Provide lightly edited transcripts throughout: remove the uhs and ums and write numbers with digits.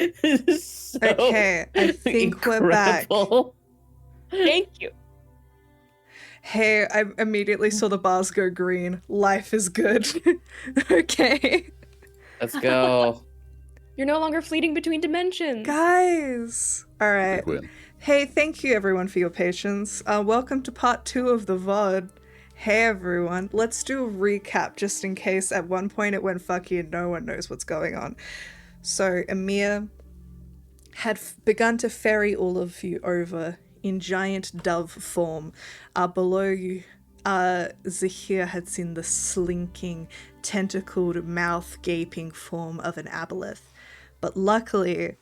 So Okay, I think we're back. incredible. Thank you. Hey, I immediately saw the bars go green. Life is good. Okay. Let's go. You're no longer fleeting between dimensions. Guys. All right. Big win. Hey, thank you everyone for your patience. Welcome to part 2 of the VOD. Hey everyone, let's do a recap just in case at one point it went fucky and no one knows what's going on. So Amir had begun to ferry all of you over in giant dove form. Below you, Zahir had seen the slinking, tentacled, mouth gaping form of an aboleth. But luckily,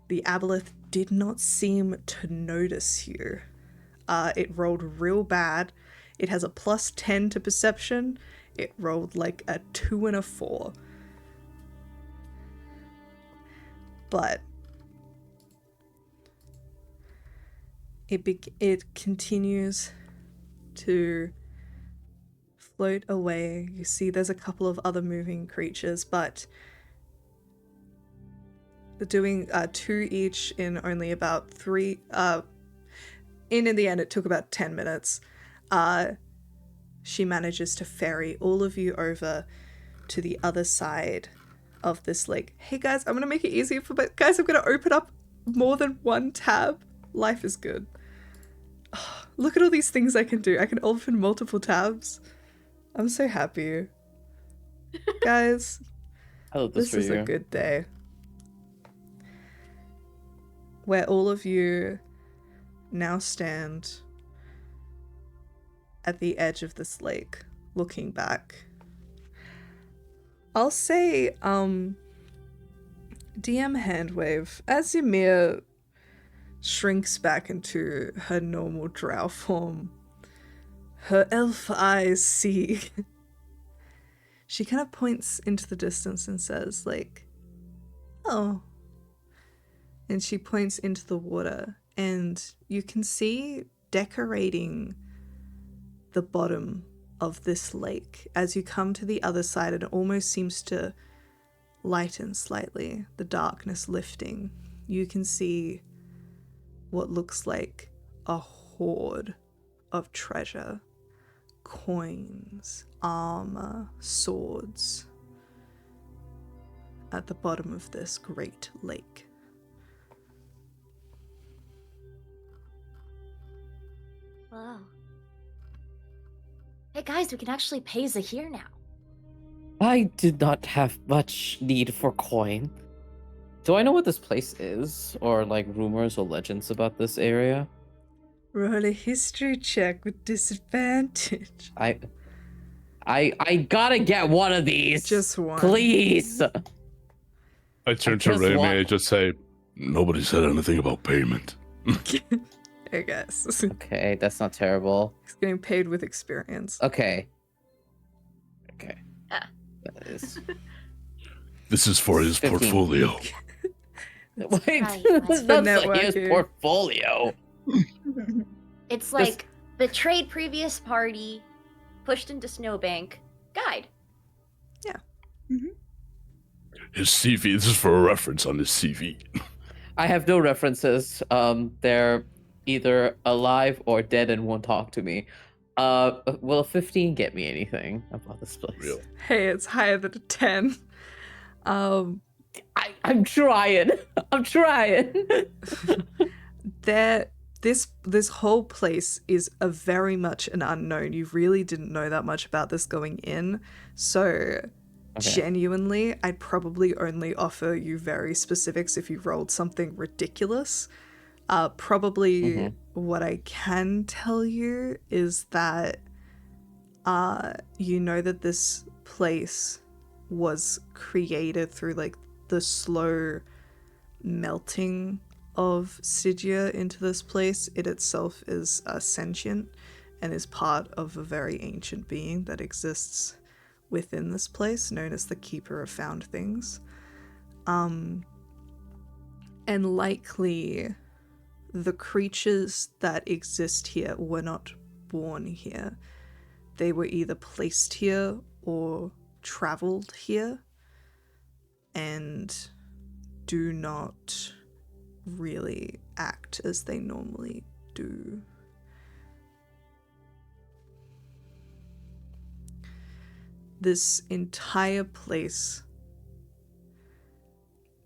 the aboleth did not seem to notice you. It rolled real bad. It has a +10 to perception. It rolled like a 2 and a 4. But it continues to float away. You see there's a couple of other moving creatures, but they're doing 2 each in only about 3. In the end, it took about 10 minutes. She manages to ferry all of you over to the other side of this lake. Hey guys, I'm gonna make it easier for guys. I'm gonna open up more than one tab. Life is good. Oh, look at all these things I can do. I can open multiple tabs. I'm so happy. Guys, I love this is a good day. Where all of you now stand at the edge of this lake, looking back. I'll say, DM handwave, as Ymir shrinks back into her normal drow form, her elf eyes see. She kind of points into the distance and says, like, oh. And she points into the water, and you can see decorating the bottom of this lake. As you come to the other side, it almost seems to lighten slightly, the darkness lifting. You can see what looks like a hoard of treasure, coins, armor, swords at the bottom of this great lake. Wow. Hey guys, we can actually pay Zahir now. I did not have much need for coin. Do I know what this place is? Or like rumors or legends about this area? Roll a history check with disadvantage. I gotta get one of these. Just one. Please. I turn to just Remy want- and just say, nobody said anything about payment. I guess. Okay, that's not terrible. He's getting paid with experience. Okay. Okay. Ah. That is... This is for his 15. portfolio. Wait, Right, that's right. not The his networking. portfolio. It's like betrayed previous party, pushed into snowbank, guide. His CV, this is for a reference on his CV. I have no references. They're either alive or dead and won't talk to me. Will a 15 get me anything about this place? Real. Hey, it's higher than a 10. I'm trying. I'm trying. This whole place is a very much an unknown. You really didn't know that much about this going in, so genuinely, I'd probably only offer you very specifics if you rolled something ridiculous. Probably what I can tell you is that you know that this place was created through like the slow melting of Stygia into this place. It itself is sentient and is part of a very ancient being that exists within this place, known as the Keeper of Found Things. And likely the creatures that exist here were not born here. They were either placed here or traveled here, and do not really act as they normally do. This entire place,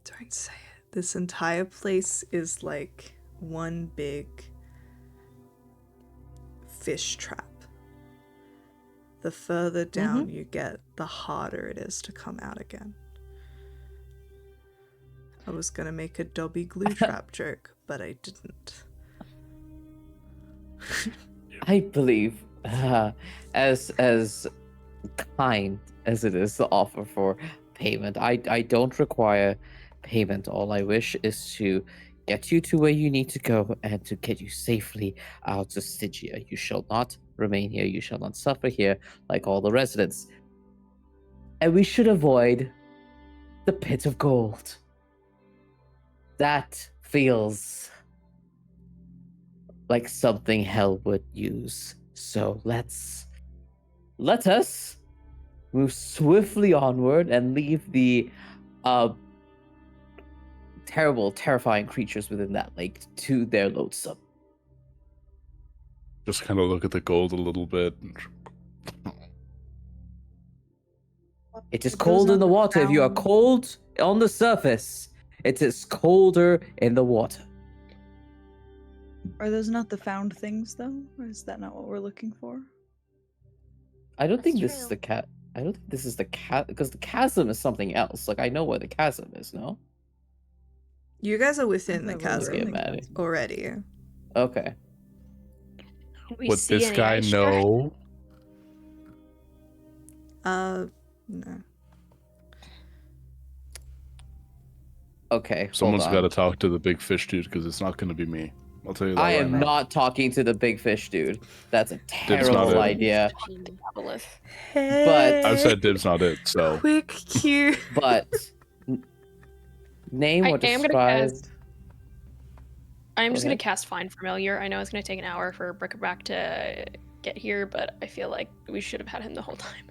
don't say it, this entire place is like one big fish trap. The further down you get, the harder it is to come out again. I was gonna make a Dobby glue trap joke, but I didn't. I believe, as kind as it is to offer for payment, I don't require payment. All I wish is to get you to where you need to go and to get you safely out of Stygia. You shall not remain here. You shall not suffer here like all the residents. And we should avoid the pit of gold. That feels like something hell would use. So let us move swiftly onward and leave the terrible, terrifying creatures within that lake to their loathsome. Just kind of look at the gold a little bit. It is It cold goes in the on the water. If you are ground. cold on the surface, it is colder in the water. Are those not the found things, though? Or is that not what we're looking for? I don't think That's this is true. the cat. I don't think this is the cat, because the chasm is something else. Like, I know where the chasm is, no? You guys are within the I've never chasm Yeah, really- Maddie. already. Okay. Do we Would see this any guy ice know? No. Okay, Someone's hold got to on. talk to the big fish dude because it's not going to be me. I'll tell you that I right am now. not talking to the big fish dude. That's a not terrible it. idea. Fabulous. Hey, I've said dibs not it, so quick cue. But name I or am gonna describe. cast. I'm Go just gonna ahead. cast Find Familiar. I know it's gonna take an hour for Brickleback to get here, but I feel like we should have had him the whole time.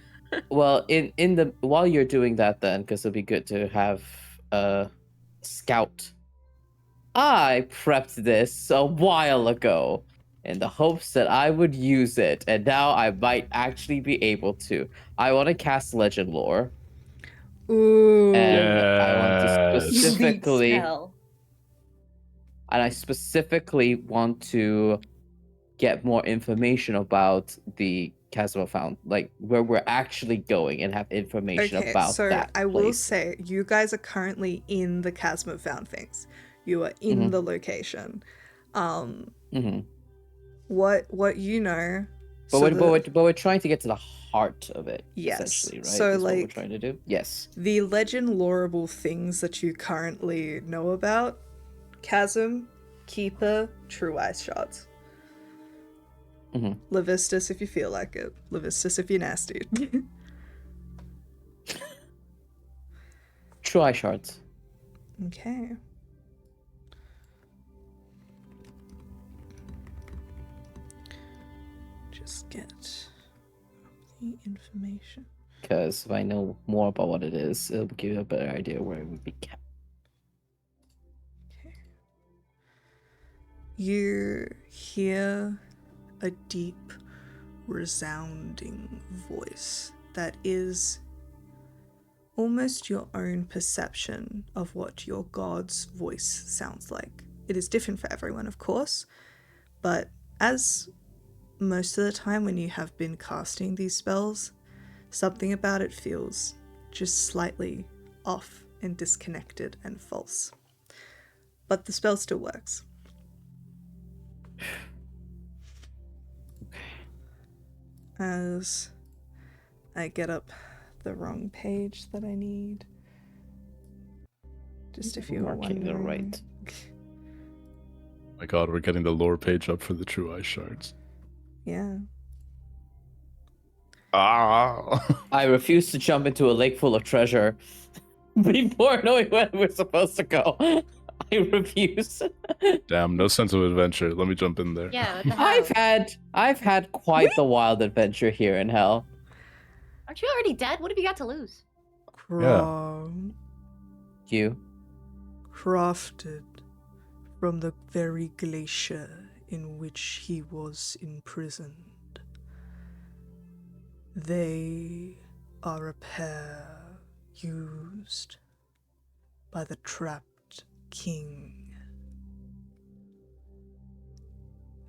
Well, in the while you're doing that, then, because it'll be good to have a scout. I prepped this a while ago in the hopes that I would use it, and now I might actually be able to. I want to cast Legend Lore, Ooh. and I want to Yes. specifically, Spell. and I specifically want to get more information about the Chasm of Found, like where we're actually going, and have information Okay, about so that I will place. say, you guys are currently in the Chasm of Found Things. You are in Mhm. the location. Mhm. What you know. But, so we're trying to get to the heart of it, Yes, essentially, right? so, Is what we're like- trying to do. Yes. the legend loreable things that you currently know about: Chasm, Keeper, True Ice Shards. Mhm. Levistus if you feel like it. Levistus if you're nasty. True eye shards. Okay. Just get the information. Because if I know more about what it is, it'll give you a better idea where it would be kept. You hear a deep, resounding voice that is almost your own perception of what your god's voice sounds like. It is different for everyone, of course, but as most of the time when you have been casting these spells, something about it feels just slightly off and disconnected and false. But the spell still works. As I get up the wrong page that I need. Just if you were Marking the wondering. right. my god, we're getting the lore page up for the True Ice Shards. Yeah. Ah! I refuse to jump into a lake full of treasure before knowing where we're supposed to go. I refuse. Damn, no sense of adventure. Let me jump in there. Yeah, what the hell? I've had quite the wild adventure here in hell. Aren't you already dead? What have you got to lose? Crom. You. crafted from the very glacier in which he was imprisoned. They are a pair used by the trapped king.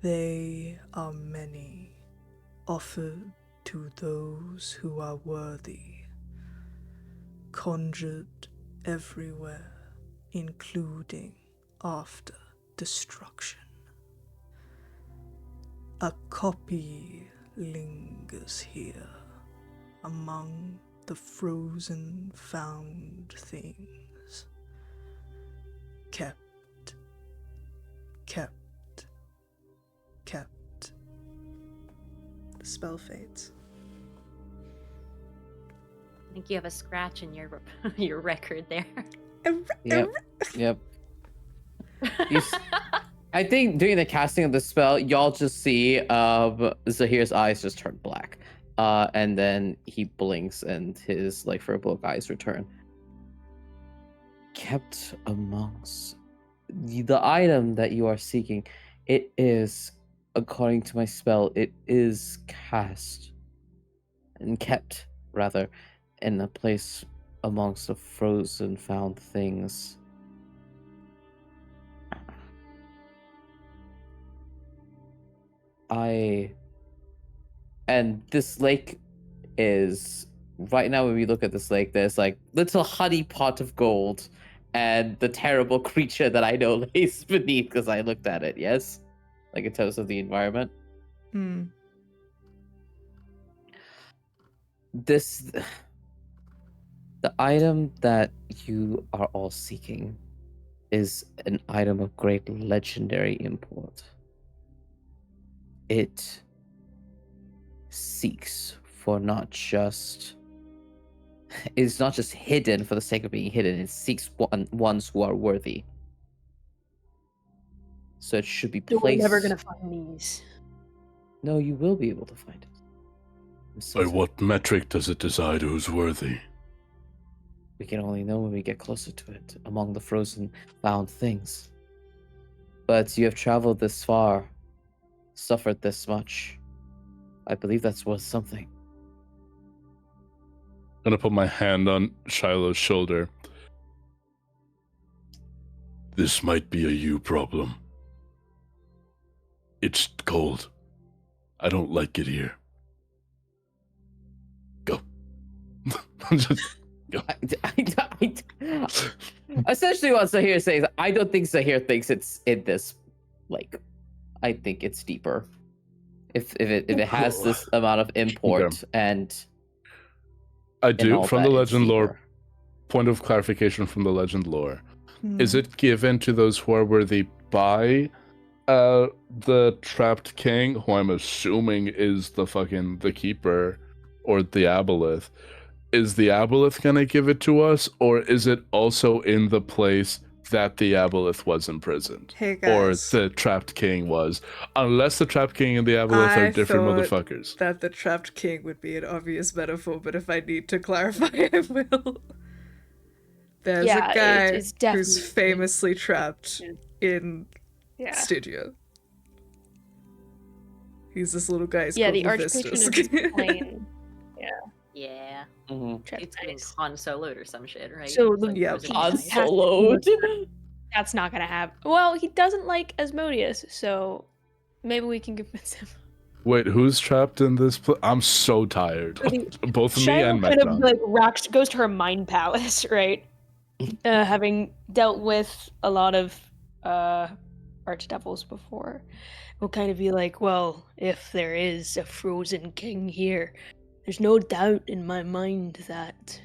They are many, offered to those who are worthy, conjured everywhere, including after destruction. A copy lingers here among the frozen found things. Kept. The spell fades. I think you have a scratch in your your record there. Yep. I think during the casting of the spell, y'all just see Zahir's eyes just turn black. And then he blinks and his fur-block eyes return. Kept amongst the item that you are seeking, it is, according to my spell, it is cast and kept, rather, in a place amongst the frozen found things. And this lake is, right now when we look at this lake, there's little honey pot of gold and the terrible creature that I know lays beneath because I looked at it, yes? In terms of the environment. The item that you are all seeking is an item of great legendary import. It seeks for it's not just hidden for the sake of being hidden, it seeks ones who are worthy. So it should be placed... We're never gonna find these. No, you will be able to find it. By what metric does it decide who's worthy? We can only know when we get closer to it, among the frozen found things. But you have traveled this far, suffered this much. I believe that's worth something. I'm gonna put my hand on Shiloh's shoulder. This might be a you problem. It's cold. I don't like it here. Go. Just go. Essentially what Zahir says, I don't think Zahir thinks it's in this lake. I think it's deeper. If it has this amount of import Okay. and I do, all from that, the it's legend lore, deeper. point of clarification from the legend lore. Is it given to those who are worthy by the trapped king, who I'm assuming is the keeper, or the aboleth? Is the aboleth gonna give it to us, or is it also in the place that the aboleth was imprisoned? Hey Or guys. the trapped king was? Unless the trapped king and the aboleth are different thought motherfuckers. that the trapped king would be an obvious metaphor, but if I need to clarify, I will. There's Yeah, a guy it's definitely- who's famously trapped in Yeah. Stygia. He's this little guy. He's Yeah, called the Levistus. archpatron of this plane. Yeah. Mhm. It's getting Nice. Han Solo'd or some shit, right? So It's the- like Yeah, frozen Han ice. Solo'd. That's not gonna happen. Well, he doesn't like Asmodeus, so maybe we can convince him. Wait, who's trapped in this place? I'm so tired. Both me Shiloh and kind of Mecton. goes to her mind palace, right? Having dealt with a lot of archdevils before, will kind of be like, well, if there is a frozen king here, there's no doubt in my mind that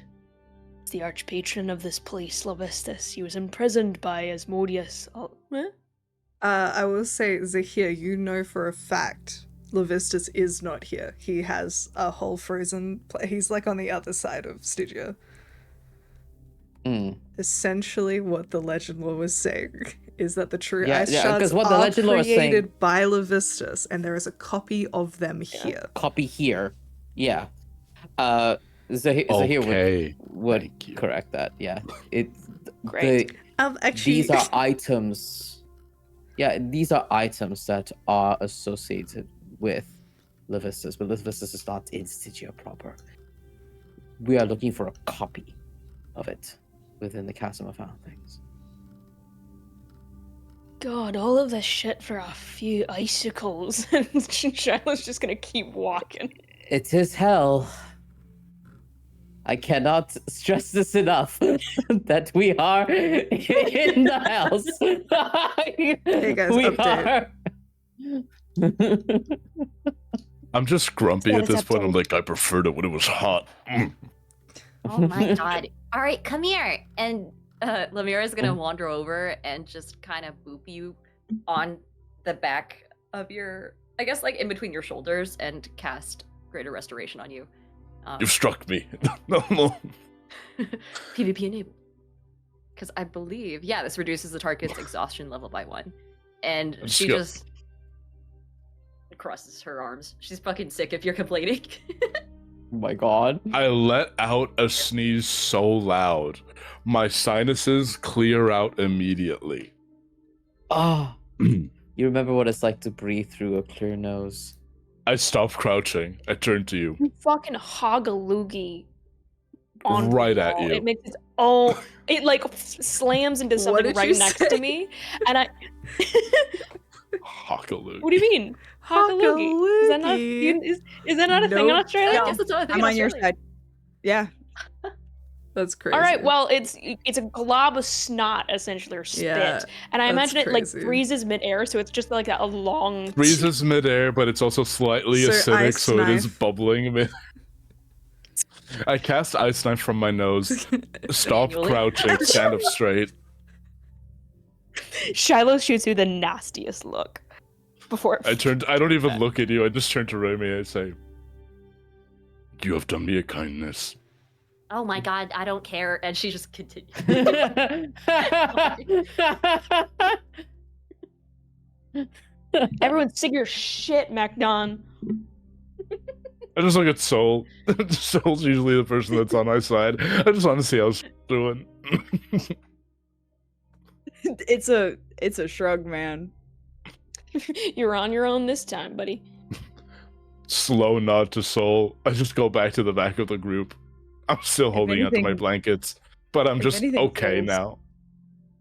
it's the archpatron of this place, Levistus. He was imprisoned by Asmodeus. I will say, Zahir, you know for a fact Levistus is not here. He has a whole frozen he's on the other side of Stygia. Essentially what the legend lore was saying is that the true ice shards 'cause what the are legend lore is saying- created by Levistus, and there is a copy of them here. Copy here. Zahir Okay. would Thank you. correct that. Yeah. Great. Actually, these are items. Yeah, these are items that are associated with Levistus, but Levistus is not in Stygia proper. We are looking for a copy of it within the Chasm of Foundlings. God, all of this shit for a few icicles. Shiloh's just gonna keep walking. It is hell. I cannot stress this enough that we are in the house. Hey guys, we update. are. I'm just grumpy Yeah, at this it's point. I'm update. like, I preferred it when it was hot. Oh my god. All right, come here. And Lemira is gonna wander over and just kind of boop you on the back of your, I guess, like in between your shoulders, and cast Greater Restoration on you. You've struck me. No. PvP enabled. Because I believe, yeah, this reduces the target's exhaustion level by 1. And Let's she go. just crosses her arms. She's fucking sick if you're complaining. Oh my god. I let out a sneeze so loud, my sinuses clear out immediately. Ah, you remember what it's like to breathe through a clear nose. I stopped crouching. I turned to you. You fucking hog a loogie on Right the at wall. you. It makes its own. It like slams into What something did right you next say? to me, and I. Hockaloo. What do you mean? Hog a loogie? Is that not? Hog-a-loogie. Is that not a thing in Nope. Australia? I guess it's not a thing I'm in on your Australia. side. Yeah. That's crazy. All right. Well, it's a glob of snot essentially, or spit, Yeah, and I that's imagine it like crazy. freezes midair, so it's just like a long. Freezes midair, but it's also slightly So acidic, ice so it is knife. bubbling mid. I cast ice knife from my nose. Stop Manually. crouching. Stand up straight. Shiloh shoots you the nastiest look before. I don't even look at you. I just turn to Remy. I say, "You have done me a kindness." Oh my god, I don't care. And she just continues. Everyone, sig your shit, MacDon. I just look at Soul. Soul's usually the person that's on my side. I just want to see how she's doing. It's a shrug, man. You're on your own this time, buddy. Slow nod to Soul. I just go back to the back of the group. I'm still holding onto my anything- blankets, but I'm if just anything, okay Soul's- now.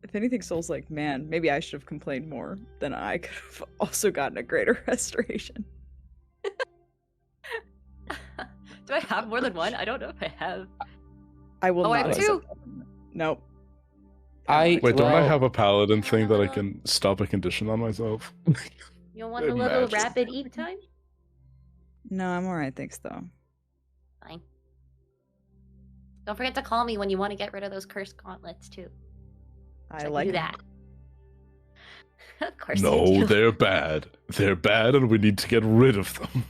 If anything, Soul's like, man, maybe I should have complained more. Then I could have also gotten a greater restoration. Do I have more than one? I don't know if I have. I will Oh, I not. have two. accept that. Nope. I Wait, don't I well, have a paladin thing that I can stop a condition on myself? You don't want a little Imagine. rapid eat time? No, I'm alright, thanks though. Fine. Don't forget to call me when you want to get rid of those cursed gauntlets too. I So like do that. that. Of course. I No, do. they're bad. They're bad, and we need to get rid of them.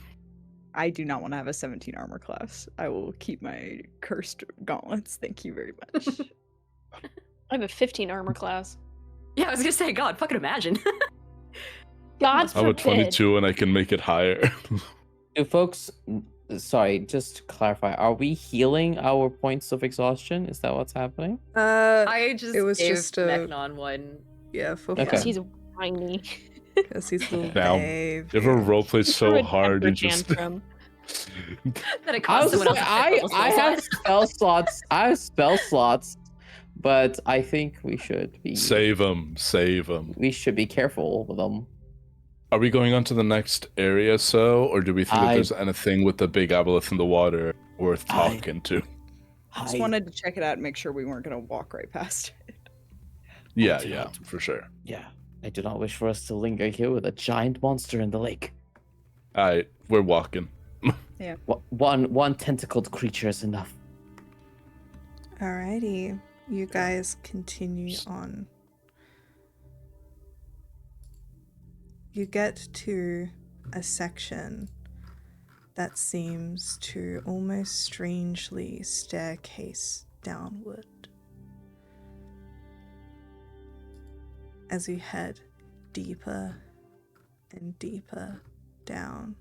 I do not want to have a 17 armor class. I will keep my cursed gauntlets. Thank you very much. I have a 15 armor class. Yeah, I was gonna say, God, fucking imagine. God I'm a forbid. 22, and I can make it higher. do folks, sorry, just to clarify, are we healing our points of exhaustion? Is that what's happening? I just It was gave just a- Mechnon one. Yeah, for Okay. Because he's whiny. Because he's a little Now, babe. You ever roleplay He threw so a hard temper you just tantrum. That it I costs was someone like, else. I have spell slots. I have spell slots, but I think we should be save them. Save them. we should be careful with them. Are we going on to the next area, or do we think that I- there's anything with the big aboleth in the water worth I- talking to? I just wanted to check it out and make sure we weren't going to walk right past it. Yeah, do yeah, not- for sure. Yeah, I do not wish for us to linger here with a giant monster in the lake. Alright, we're walking. One tentacled creature is enough. Alrighty, you guys continue on. You get to a section that seems to almost strangely staircase downward. As you head deeper and deeper down.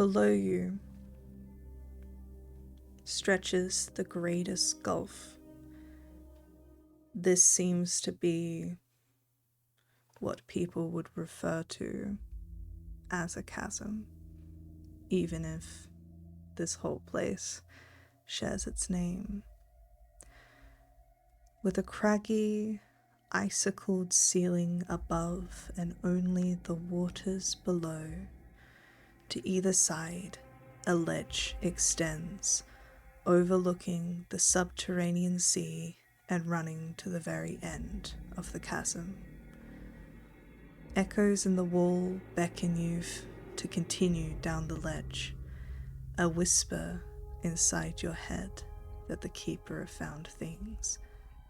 Below you stretches the greatest gulf. This seems to be what people would refer to as a chasm, even if this whole place shares its name. With a craggy, icicled ceiling above and only the waters below, to either side, a ledge extends, overlooking the subterranean sea and running to the very end of the chasm. Echoes in the wall beckon you to continue down the ledge, a whisper inside your head that the Keeper of Found Things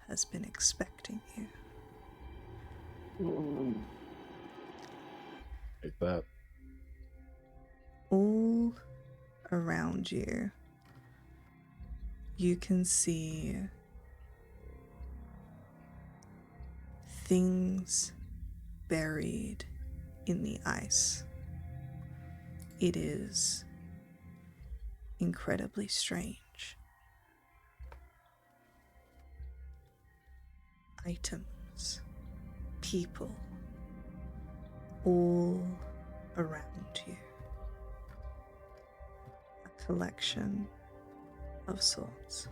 has been expecting you. Like that. All around you, you can see things buried in the ice. It is incredibly strange. Items, people, all around you. A collection of sorts.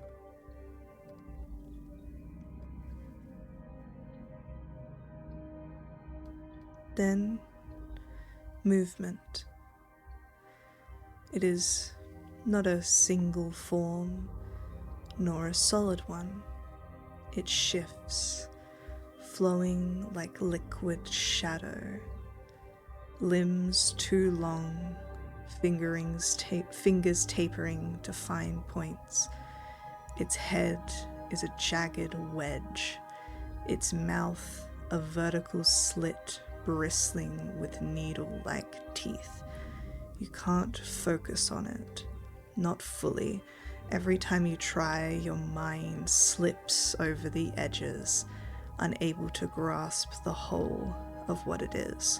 Then, movement. It is not a single form, nor a solid one. It shifts, flowing like liquid shadow. Limbs too long, fingers tapering to fine points. Its head is a jagged wedge, its mouth a vertical slit bristling with needle-like teeth. You can't focus on it, not fully. Every time you try, your mind slips over the edges, unable to grasp the whole of what it is.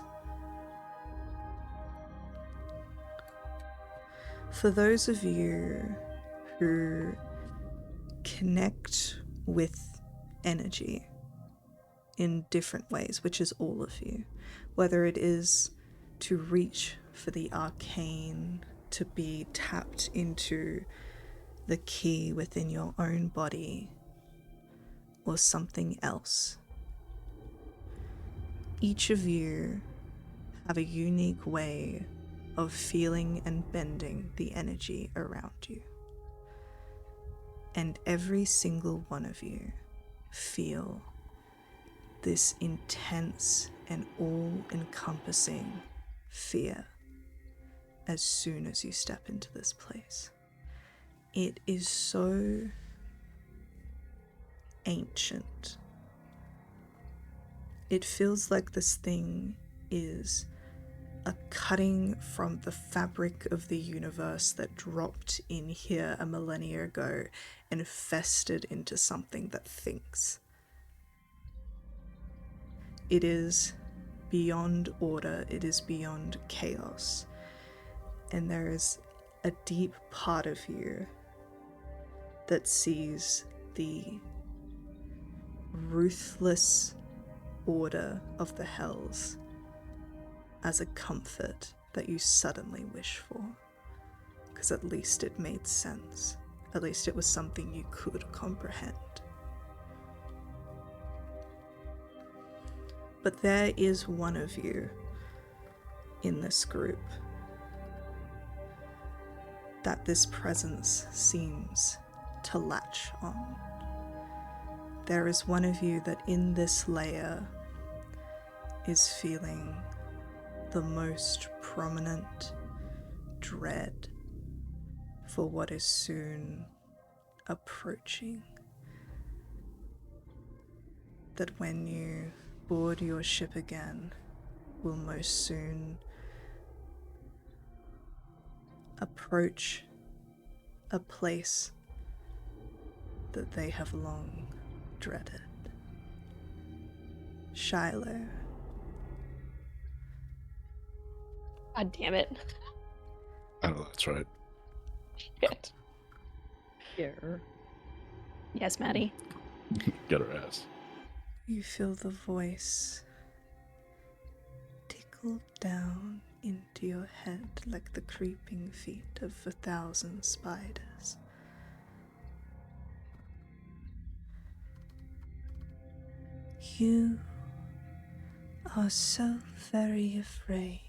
For those of you who connect with energy in different ways, which is all of you, whether it is to reach for the arcane, to be tapped into the key within your own body, or something else. Each of you have a unique way of feeling and bending the energy around you. And every single one of you feel this intense and all-encompassing fear as soon as you step into this place. It is so ancient. It feels like this thing is a cutting from the fabric of the universe that dropped in here a millennia ago and festered into something that thinks. It is beyond order, it is beyond chaos, and there is a deep part of you that sees the ruthless order of the hells as a comfort that you suddenly wish for, because at least it made sense. At least it was something you could comprehend. But there is one of you in this group that this presence seems to latch on. There is one of you that in this layer is feeling the most prominent dread for what is soon approaching. That when you board your ship again, will most soon approach a place that they have long dreaded. Shiloh. God damn it. I know that's right. Shit. Here. Yes, Maddie. Get her ass. You feel the voice tickle down into your head like the creeping feet of 1,000 spiders. You are so very afraid.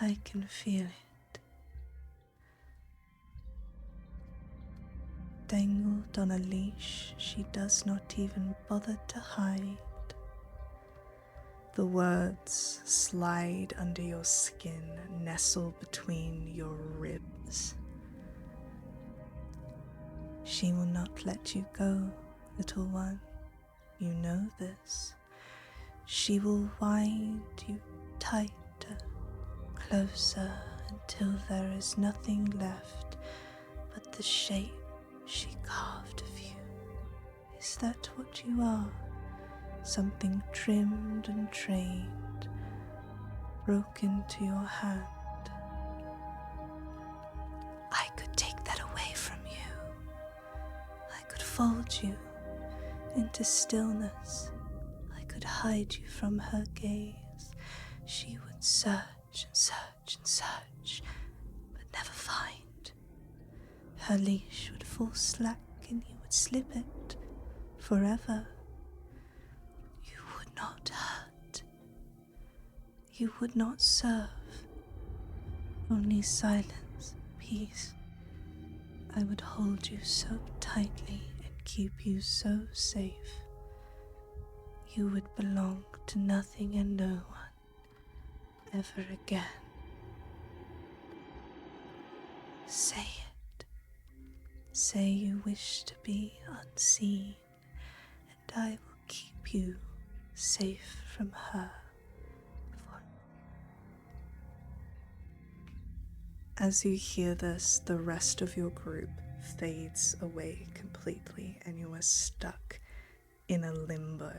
I can feel it. Dangled on a leash she does not even bother to hide. The words slide under your skin, nestle between your ribs. She will not let you go, little one. You know this. She will wind you tighter, closer, until there is nothing left but the shape she carved of you. Is that what you are? Something trimmed and trained, broken to your hand. I could take that away from you. I could fold you into stillness. I could hide you from her gaze. She would search and search and search, but never find. Her leash would fall slack and you would slip it forever. You would not hurt. You would not serve. Only silence, peace. I would hold you so tightly and keep you so safe. You would belong to nothing and no one ever again. Say it. Say you wish to be unseen, and I will keep you safe from her. As you hear this, the rest of your group fades away completely, and you are stuck in a limbo.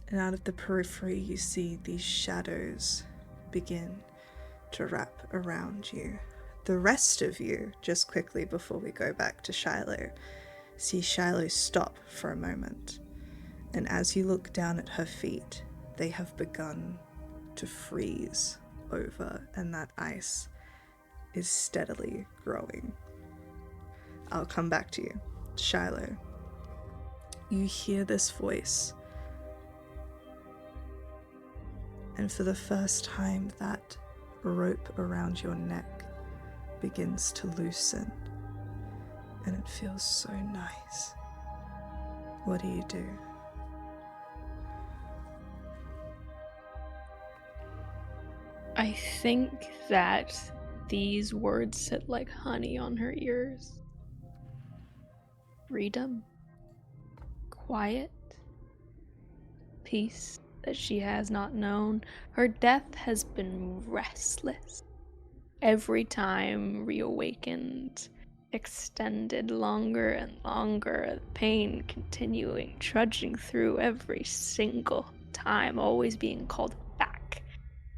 And out of the periphery, you see these shadows begin to wrap around you. The rest of you, just quickly before we go back to Shiloh, see Shiloh stop for a moment. And as you look down at her feet, they have begun to freeze over, and that ice is steadily growing. I'll come back to you. Shiloh, you hear this voice, and for the first time that rope around your neck begins to loosen, and it feels so nice. What do you do? I think that these words sit like honey on her ears. Freedom, quiet, peace that she has not known. Her death has been restless. Every time reawakened, extended longer and longer, pain continuing, trudging through every single time, always being called back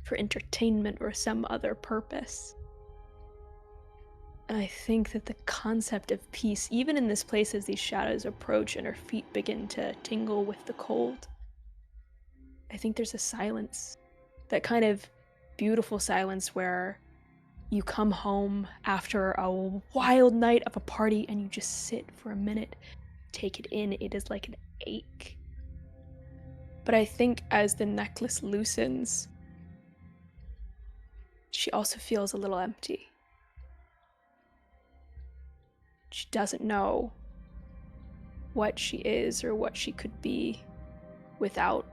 for entertainment or some other purpose. And I think that the concept of peace, even in this place as these shadows approach and her feet begin to tingle with the cold, I think there's a silence, that kind of beautiful silence where you come home after a wild night of a party and you just sit for a minute, take it in. It is like an ache. But I think as the necklace loosens, she also feels a little empty. She doesn't know what she is or what she could be without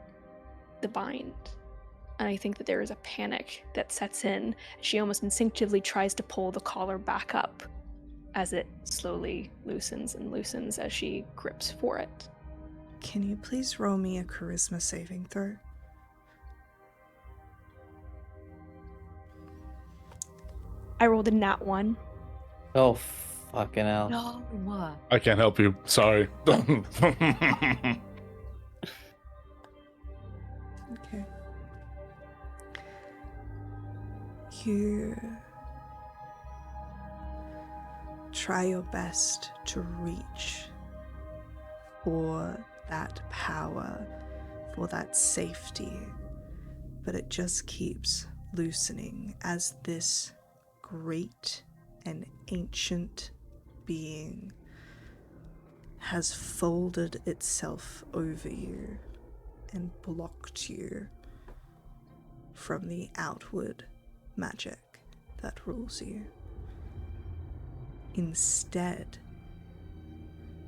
the bind. And I think that there is a panic that sets in. She almost instinctively tries to pull the collar back up as it slowly loosens and loosens as she grips for it. Can you please roll me a charisma saving throw? I rolled a nat 1. Oh, fucking hell. No. I can't help you. Sorry. Okay. You try your best to reach for that power, for that safety, but it just keeps loosening as this great and ancient being has folded itself over you and blocked you from the outward magic that rules you. Instead,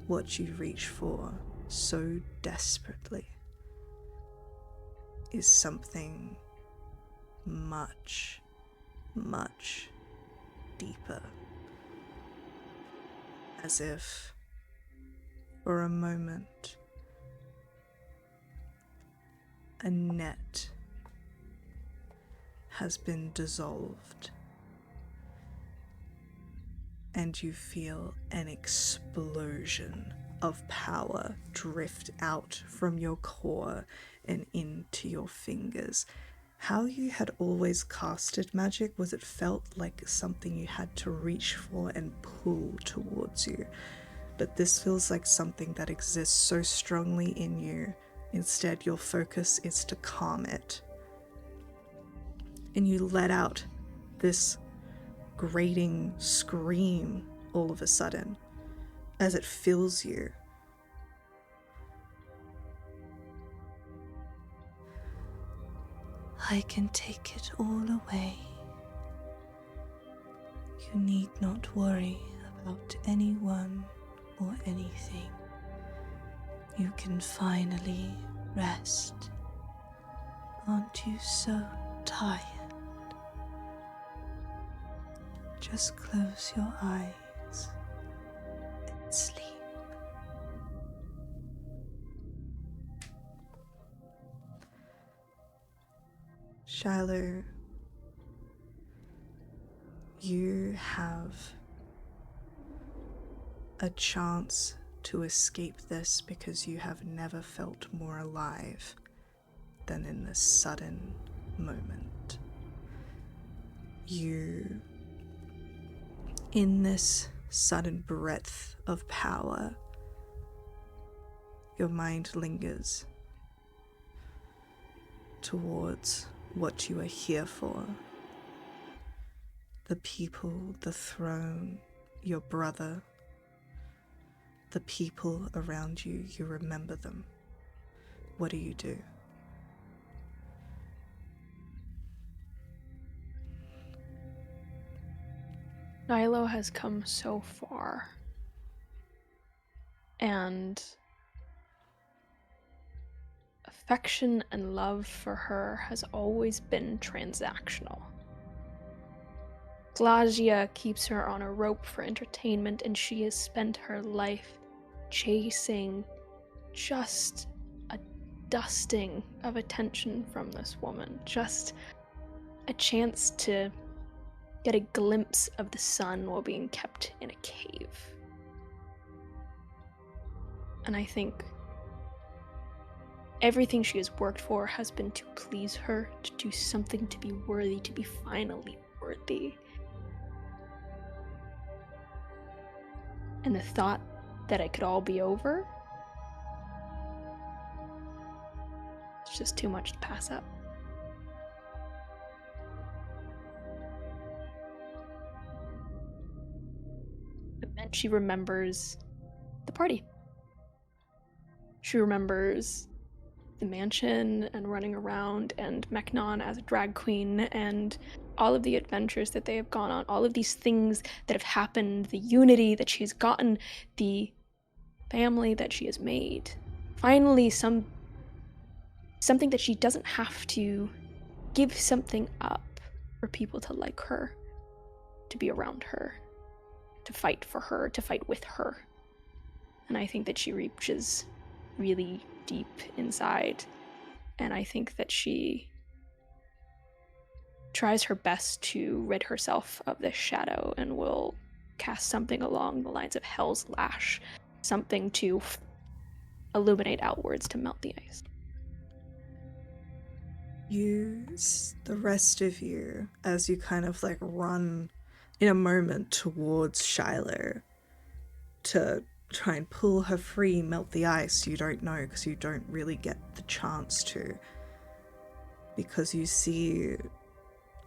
what you reach for so desperately is something much, much deeper. As if, for a moment, a net has been dissolved and you feel an explosion of power drift out from your core and into your fingers. How you had always casted magic was it felt like something you had to reach for and pull towards you. But this feels like something that exists so strongly in you. Instead, your focus is to calm it. And you let out this grating scream all of a sudden as it fills you. I can take it all away. You need not worry about anyone or anything. You can finally rest. Aren't you so tired? Just close your eyes and sleep. Shiloh, you have a chance to escape this because you have never felt more alive than in this sudden moment. You, in this sudden breadth of power, your mind lingers towards what you are here for. The people, the throne, your brother, the people around you, you remember them. What do you do? Nilo has come so far, and affection and love for her has always been transactional. Glasia keeps her on a rope for entertainment, and she has spent her life chasing just a dusting of attention from this woman, just a chance to get a glimpse of the sun while being kept in a cave. And I think everything she has worked for has been to please her, to do something to be worthy, to be finally worthy. And the thought that it could all be over, it's just too much to pass up. It meant she remembers the party. She remembers the mansion and running around, and Meknon as a drag queen, and all of the adventures that they have gone on, all of these things that have happened, the unity that she's gotten, the family that she has made. Finally, something that she doesn't have to give something up for people to like her, to be around her, to fight for her, to fight with her. And I think that she reaches really deep inside, and I think that she tries her best to rid herself of this shadow and will cast something along the lines of Hell's Lash, something to illuminate outwards to melt the ice. The rest of you, as you kind of like run in a moment towards Shiloh to try and pull her free, melt the ice, you don't know because you don't really get the chance to. Because you see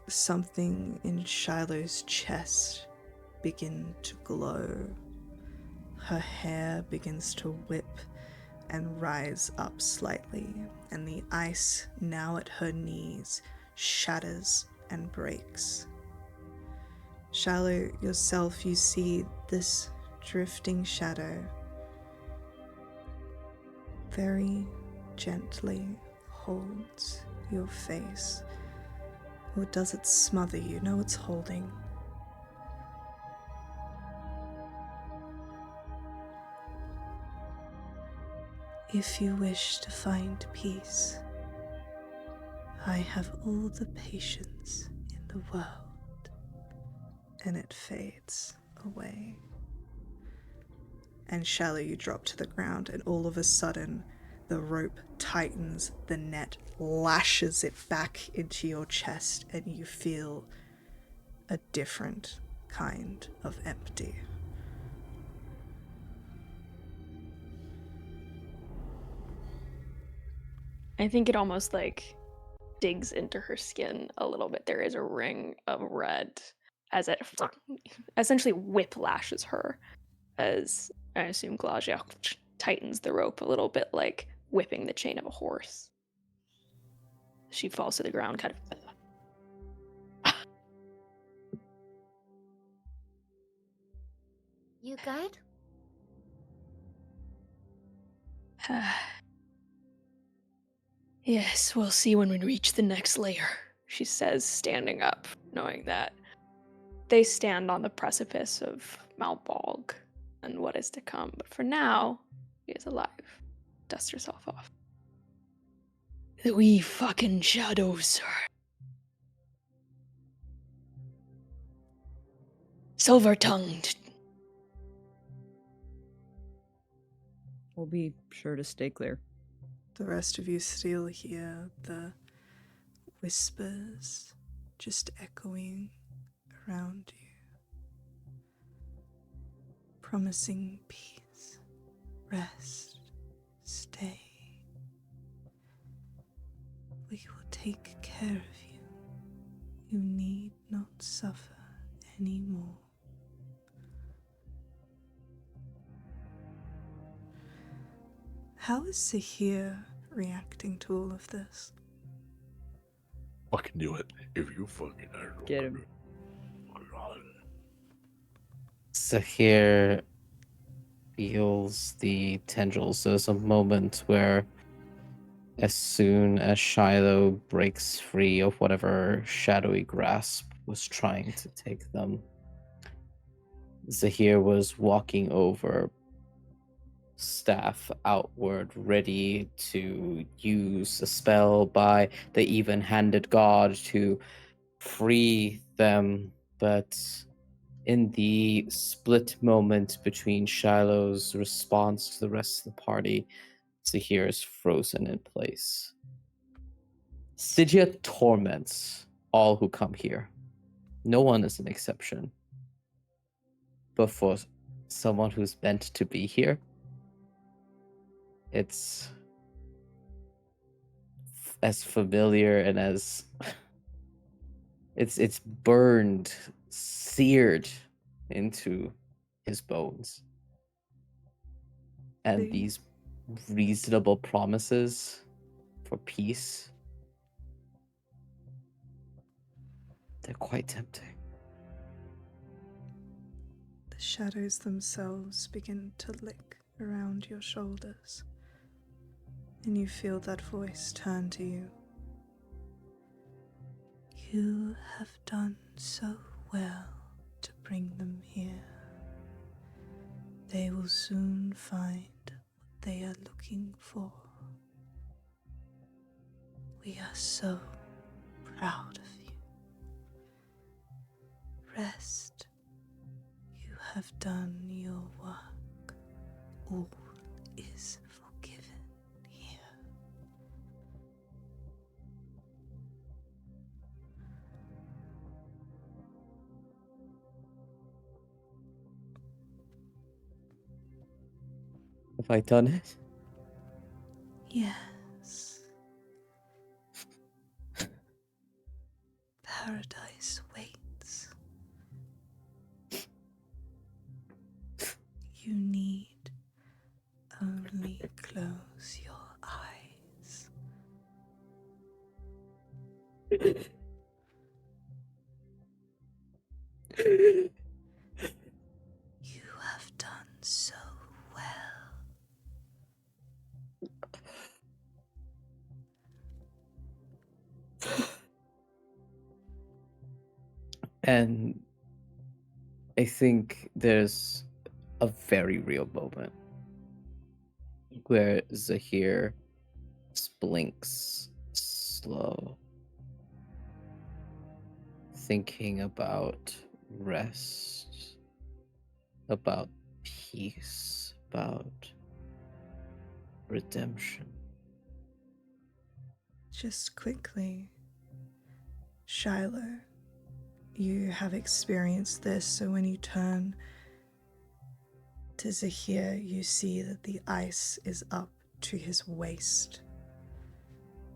something in Shiloh's chest begin to glow. Her hair begins to whip and rise up slightly, and the ice, now at her knees, shatters and breaks. Shiloh, yourself, you see this drifting shadow very gently holds your face. Or does it smother you? No, it's holding. If you wish to find peace, I have all the patience in the world. And it fades away. And Shiloh, you drop to the ground, and all of a sudden, the rope tightens, the net lashes it back into your chest, and you feel a different kind of empty. I think it almost like digs into her skin a little bit. There is a ring of red as it essentially whiplashes her, as I assume Gladia tightens the rope a little bit, like whipping the chain of a horse. She falls to the ground, kind of. You good? Yes, we'll see when we reach the next layer, she says, standing up, knowing that they stand on the precipice of Mount Balg and what is to come. But for now, she is alive. Dusts herself off. The wee fucking shadows are silver-tongued. We'll be sure to stay clear. The rest of you still hear the whispers just echoing around you, promising peace, rest, stay. We will take care of you. You need not suffer anymore. How is Sahir reacting to all of this? Fucking do it. If you fucking Get him. Sahir feels the tendrils. There's a moment where, as soon as Shiloh breaks free of whatever shadowy grasp was trying to take them, Zahir was walking over, staff outward, ready to use a spell by the even-handed god to free them, but in the split moment between Shiloh's response to the rest of the party, Zahir is frozen in place. Stygia torments all who come here. No one is an exception. But for someone who's meant to be here, it's as familiar and as it's burned, seared into his bones. And these reasonable promises for peace, they're quite tempting. The shadows themselves begin to lick around your shoulders, and you feel that voice turn to you. You have done so well to bring them here. They will soon find what they are looking for. We are so proud of you. Rest. You have done your work. All is forgiven here. Have I done it? Yes. Paradise waits. You need only close your eyes. You have done so well. And I think there's a very real moment where Zahir blinks slow, thinking about rest, about peace, about redemption. Just quickly, Shiloh, you have experienced this, so when you turn to Zahir, you see that the ice is up to his waist,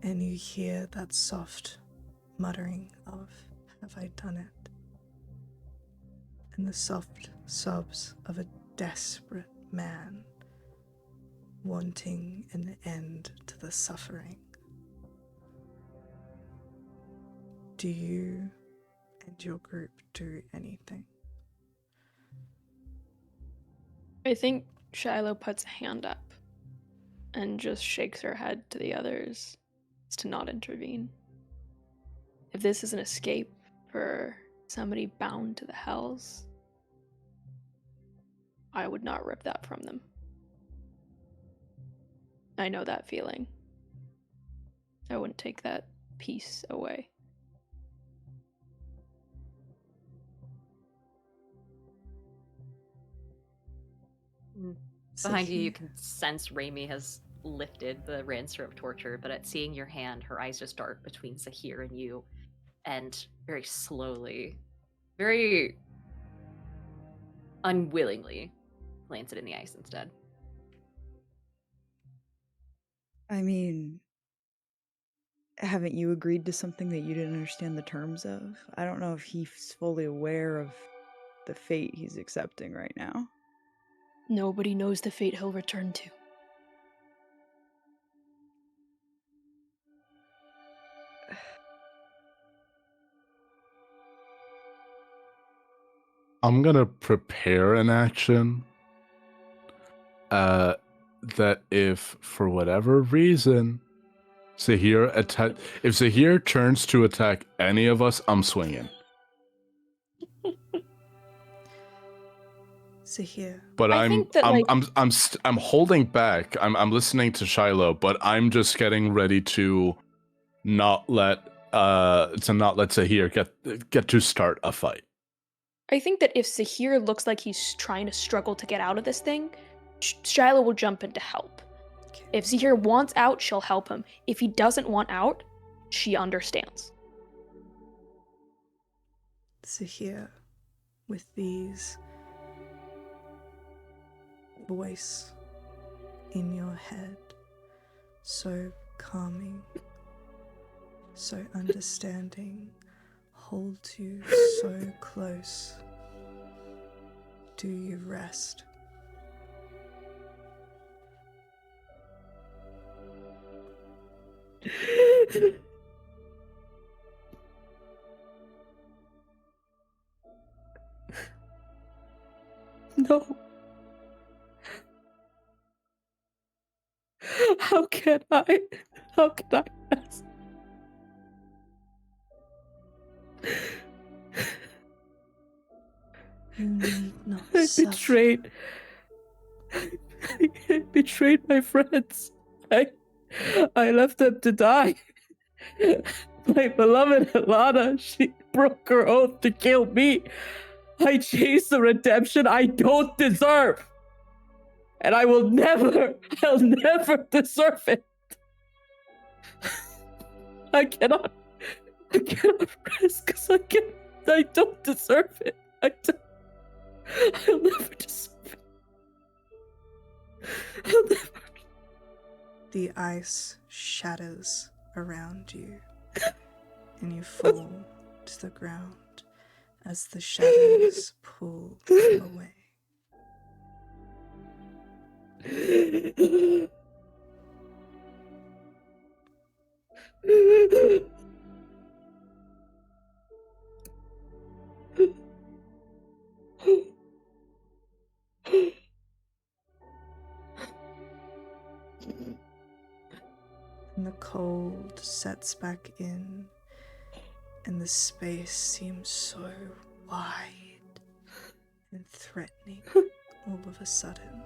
and you hear that soft muttering of, "Have I done it?" and the soft sobs of a desperate man wanting an end to the suffering. Do you and your group do anything? I think Shiloh puts a hand up and just shakes her head to the others as to not intervene. If this is an escape for somebody bound to the hells, I would not rip that from them. I know that feeling. I wouldn't take that peace away. Behind you, you can sense Raimi has lifted the rancer of torture, but at seeing your hand, her eyes just dart between Zahir and you, and very slowly, very unwillingly, plants it in the ice instead. I mean, haven't you agreed to something that you didn't understand the terms of? I don't know if he's fully aware of the fate he's accepting right now. Nobody knows the fate he'll return to. I'm gonna prepare an action that if for whatever reason if Zahir turns to attack any of us, I'm swinging. Zahir. But I I'm think that, I'm holding back. I'm listening to Shiloh, but I'm just getting ready to not let Zahir get to start a fight. I think that if Zahir looks like he's trying to struggle to get out of this thing, Shiloh will jump in to help. Okay. If Zahir wants out, she'll help him. If he doesn't want out, she understands. Zahir, with these voice in your head, so calming, so understanding, holds you so close. Do you rest? No. How can I? How can I rest? You need not I suffer. betrayed. I betrayed my friends. I left them to die. My beloved Alana, she broke her oath to kill me. I chased the redemption I don't deserve. And I'll never deserve it. I cannot rest because I don't deserve it. I'll never deserve it. The ice shatters around you, and you fall to the ground as the shadows pull away. And the cold sets back in, and the space seems so wide and threatening all of a sudden.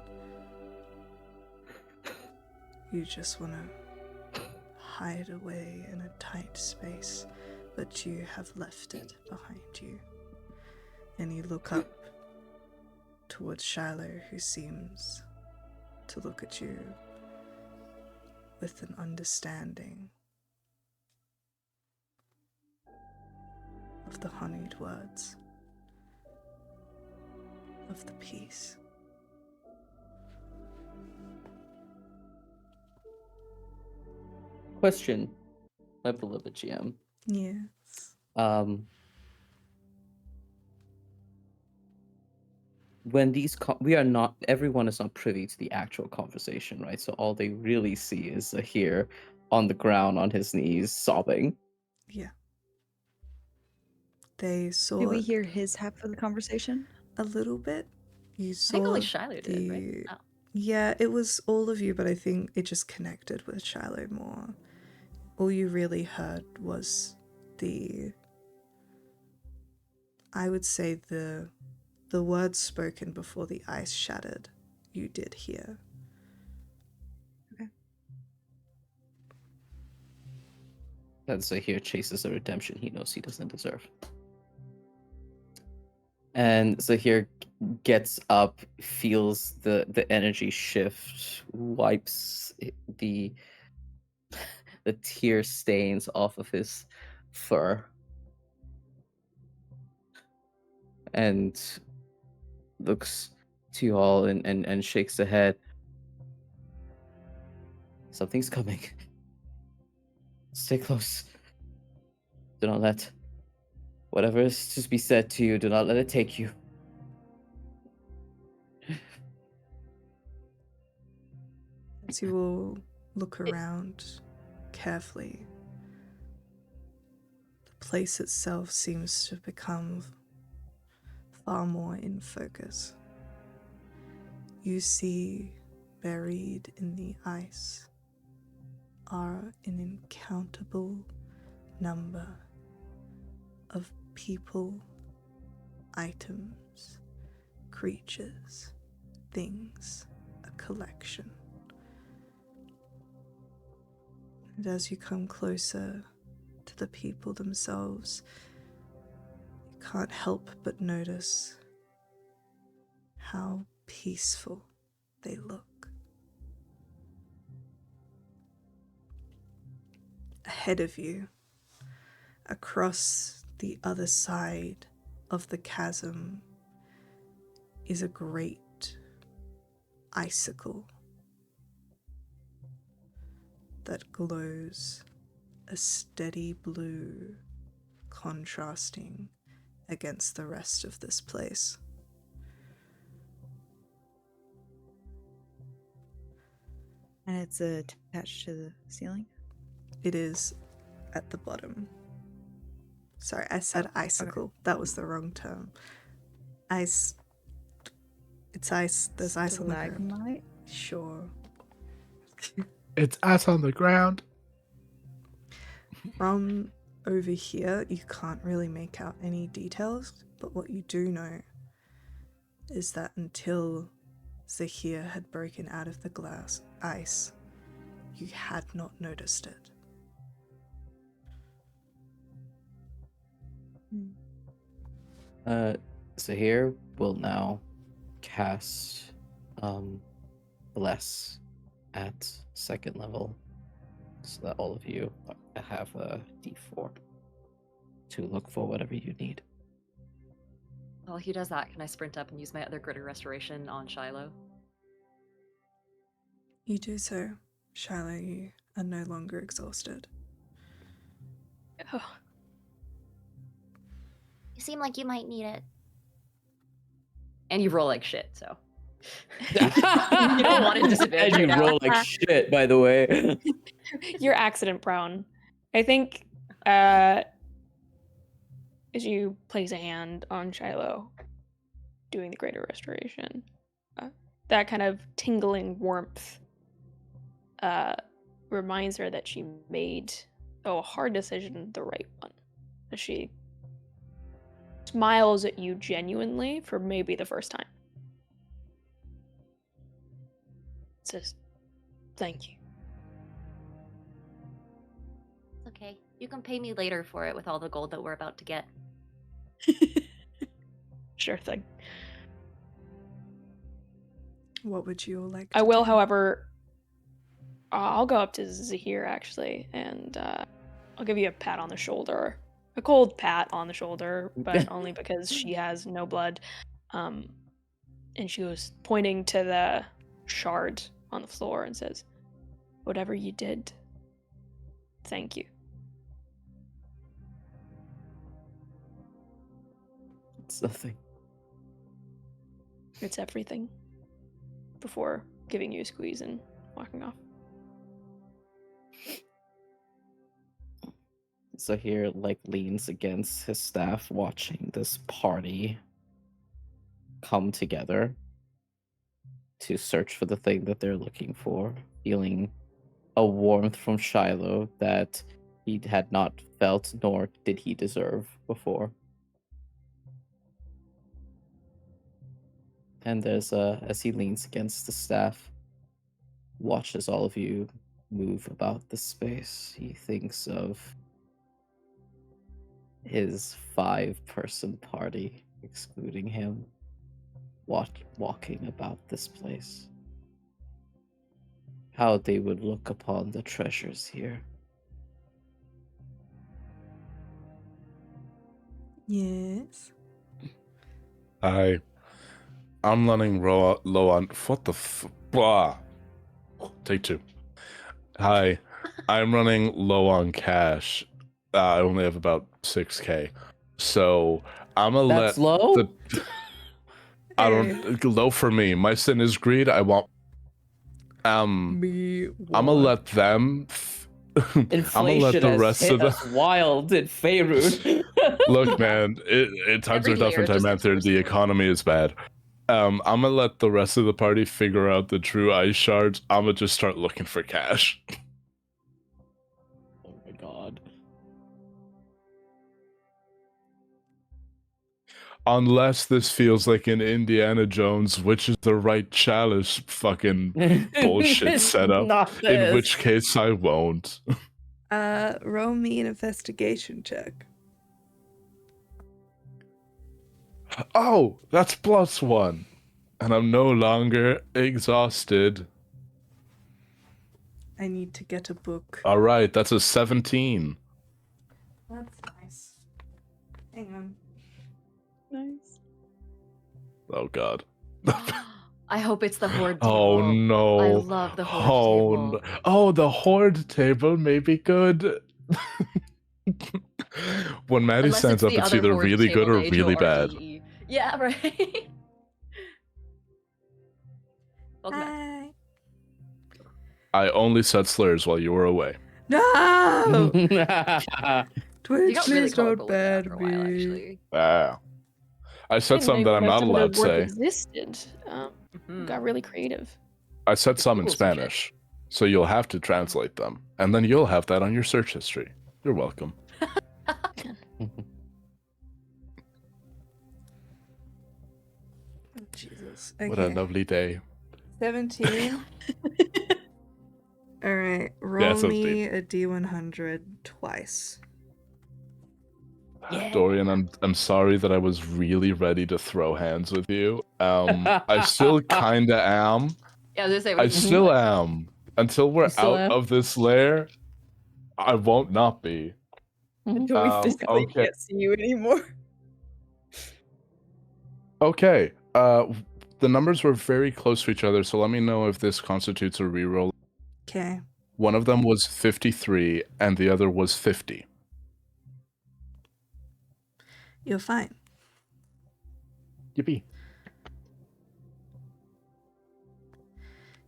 You just want to hide away in a tight space, but you have left it behind you. And you look up towards Shiloh, who seems to look at you with an understanding of the honeyed words of the peace. Question, my beloved GM. Yes. When these everyone is not privy to the actual conversation, right? So all they really see is Zahir on the ground on his knees sobbing. Yeah. They saw Did we hear his half of the conversation? a little bit. You I saw think only Shiloh did, right? Oh. Yeah, it was all of you, but I think it just connected with Shiloh more. All you really heard was I would say the words spoken before the ice shattered. You did hear. Okay. That Zahir chases a redemption he knows he doesn't deserve. And Zahir gets up, feels the energy shift, wipes the tear stains off of his fur, and looks to you all and shakes the head. Something's coming. Stay close. Do not let whatever is to be said to you, do not let it take you. As you all look around carefully, the place itself seems to become far more in focus. You see, buried in the ice are an incountable number of people, items, creatures, things, a collection. And as you come closer to the people themselves, you can't help but notice how peaceful they look. Ahead of you, across the other side of the chasm, is a great icicle that glows a steady blue, contrasting against the rest of this place. And it's attached to the ceiling? It is at the bottom. Sorry, I said icicle. Okay. That was the wrong term. Ice. It's ice. There's ice on the ground. Sure. It's ice on the ground. From over here, you can't really make out any details, but what you do know is that until Zahir had broken out of the glass ice, you had not noticed it. Zahir will now cast Bless at 2nd level, so that all of you have a D4 to look for whatever you need. While he does that, can I sprint up and use my other Greater Restoration on Shiloh? You do so. Shiloh, you are no longer exhausted. Oh, You seem like you might need it. And you roll like shit, so. You don't want a disadvantage And you right now. roll like shit, by the way. you're accident prone. I think as you place a hand on Shiloh, doing the greater restoration, that kind of tingling warmth reminds her that she made a hard decision, the right one. As she smiles at you genuinely for maybe the first time. Says, "Thank you." It's okay. You can pay me later for it with all the gold that we're about to get. Sure thing. What would you all like I to will, do? however, I'll go up to Zahir actually, and I'll give you a pat on the shoulder. A cold pat on the shoulder, but only because she has no blood. And she was pointing to the shard on the floor and says, "Whatever you did, thank you." It's nothing. It's everything. Before giving you a squeeze and walking off. Zahir leans against his staff, watching this party come together to search for the thing that they're looking for, feeling a warmth from Shiloh that he had not felt nor did he deserve before. And there's as he leans against the staff, watches all of you move about the space, he thinks of his 5-person party, excluding him, walking about this place. How they would look upon the treasures here. Yes. I'm running low on. What the blah. Take 2. Hi, I'm running low on cash. I only have about 6K, so I'm gonna That's let low? the. I don't low for me. My sin is greed. I want. Me. I'm gonna let them. I'm gonna let Inflation the has rest hit of the. us wild in Faerun. Look, man, times Every are tough year, and time just after the explosive. economy is bad. I'm gonna let the rest of the party figure out the true ice shards. I'm gonna just start looking for cash. Oh my god. Unless this feels like an Indiana Jones, which is the right chalice fucking bullshit setup. Not In this. which case I won't. Roll me an investigation check. Oh, that's +1. And I'm no longer exhausted. I need to get a book. Alright, that's a 17. That's nice. Hang on. Nice. Oh god. I hope it's the horde Oh table. no. I love the horde Oh, table. no. Oh, the horde table may be good. When Maddie Unless stands it's up, the it's other either horde really good table, or the really bad. HORDE. Yeah, right. Welcome back. Hi. I only said slurs while you were away. No! You Twitch, got really please don't colorful with that ban for a while, me. actually. Ah. I said Didn't something that even I'm know not some of allowed those to words say. existed. Mhm. Got really creative. I said some in Google some shit. Spanish, so you'll have to translate them, and then you'll have that on your search history. You're welcome. Oh, Jesus. What a Okay. lovely day. 17. Alright, roll sounds me a D100 twice. Yeah. Dorian, I'm sorry that I was really ready to throw hands with you. I still kinda am. Yeah, I was gonna say, I what you still like? am. Until we're You still out am? of this lair, I won't not be. Until we physically okay. can't see you anymore. Okay. the numbers were very close to each other, so let me know if this constitutes a reroll. Okay. One of them was 53, and the other was 50. You're fine. Yippee.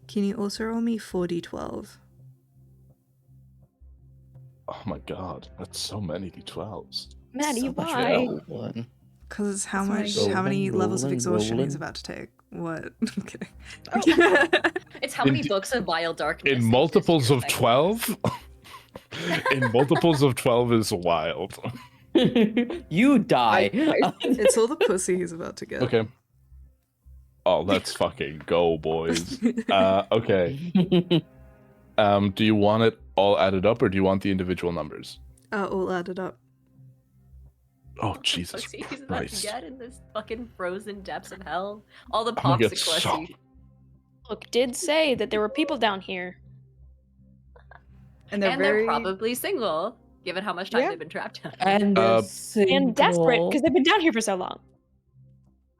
Can you also roll me 4d12? Oh my god, that's so many d12s. Maddie, So much why? rolling. Because how That's much? my How many rolling, levels of rolling, exhaustion he's rolling. about to take? What? I'm kidding. It's how many In- books of Vile Darkness. In is multiples your of thing. 12? In multiples of 12 is wild. You die. It's all the pussy he's about to get. Okay. Oh, let's fucking go, boys. Okay. Do you want it all added up, or do you want the individual numbers? All added up. Oh, What the Jesus pussy he's about to Christ. get in this fucking frozen depths of hell. All the I'm gonna get popsicle so... pussy. Look, did say that there were people down here. And they're And very they're probably single, given how much time Yeah. they've been trapped down. And Uh, And desperate because they've been down here for so long.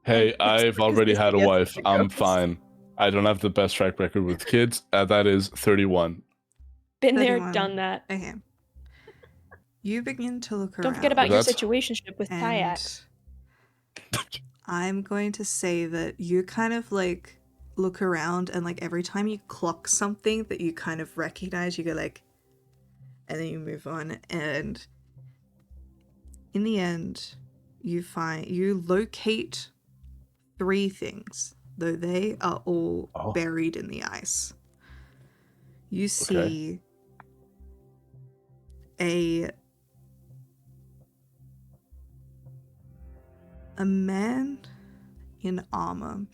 Hey, It's I've because already they had a say yes wife. to I'm ghosts. fine. I don't have the best track record with kids. That is 31. Been there, 31. done that. Okay. You begin to look around. Don't forget about your That's- situationship with Kayak. And I'm going to say that you kind of like look around and like every time you clock something that you kind of recognize, you go like, and then you move on. And in the end, you locate 3 things, though they are all Oh. buried in the ice. You see a man in armor.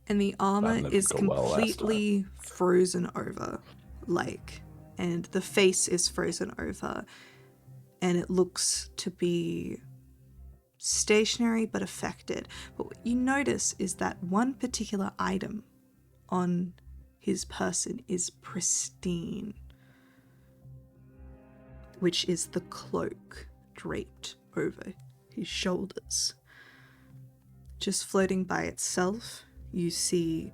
And the armor didn't is go well last completely frozen over, like, and the face is frozen over, and it looks to be stationary but affected. But what you notice is that one particular item on his person is pristine, which is the cloak draped over his shoulders. Just floating by itself, you see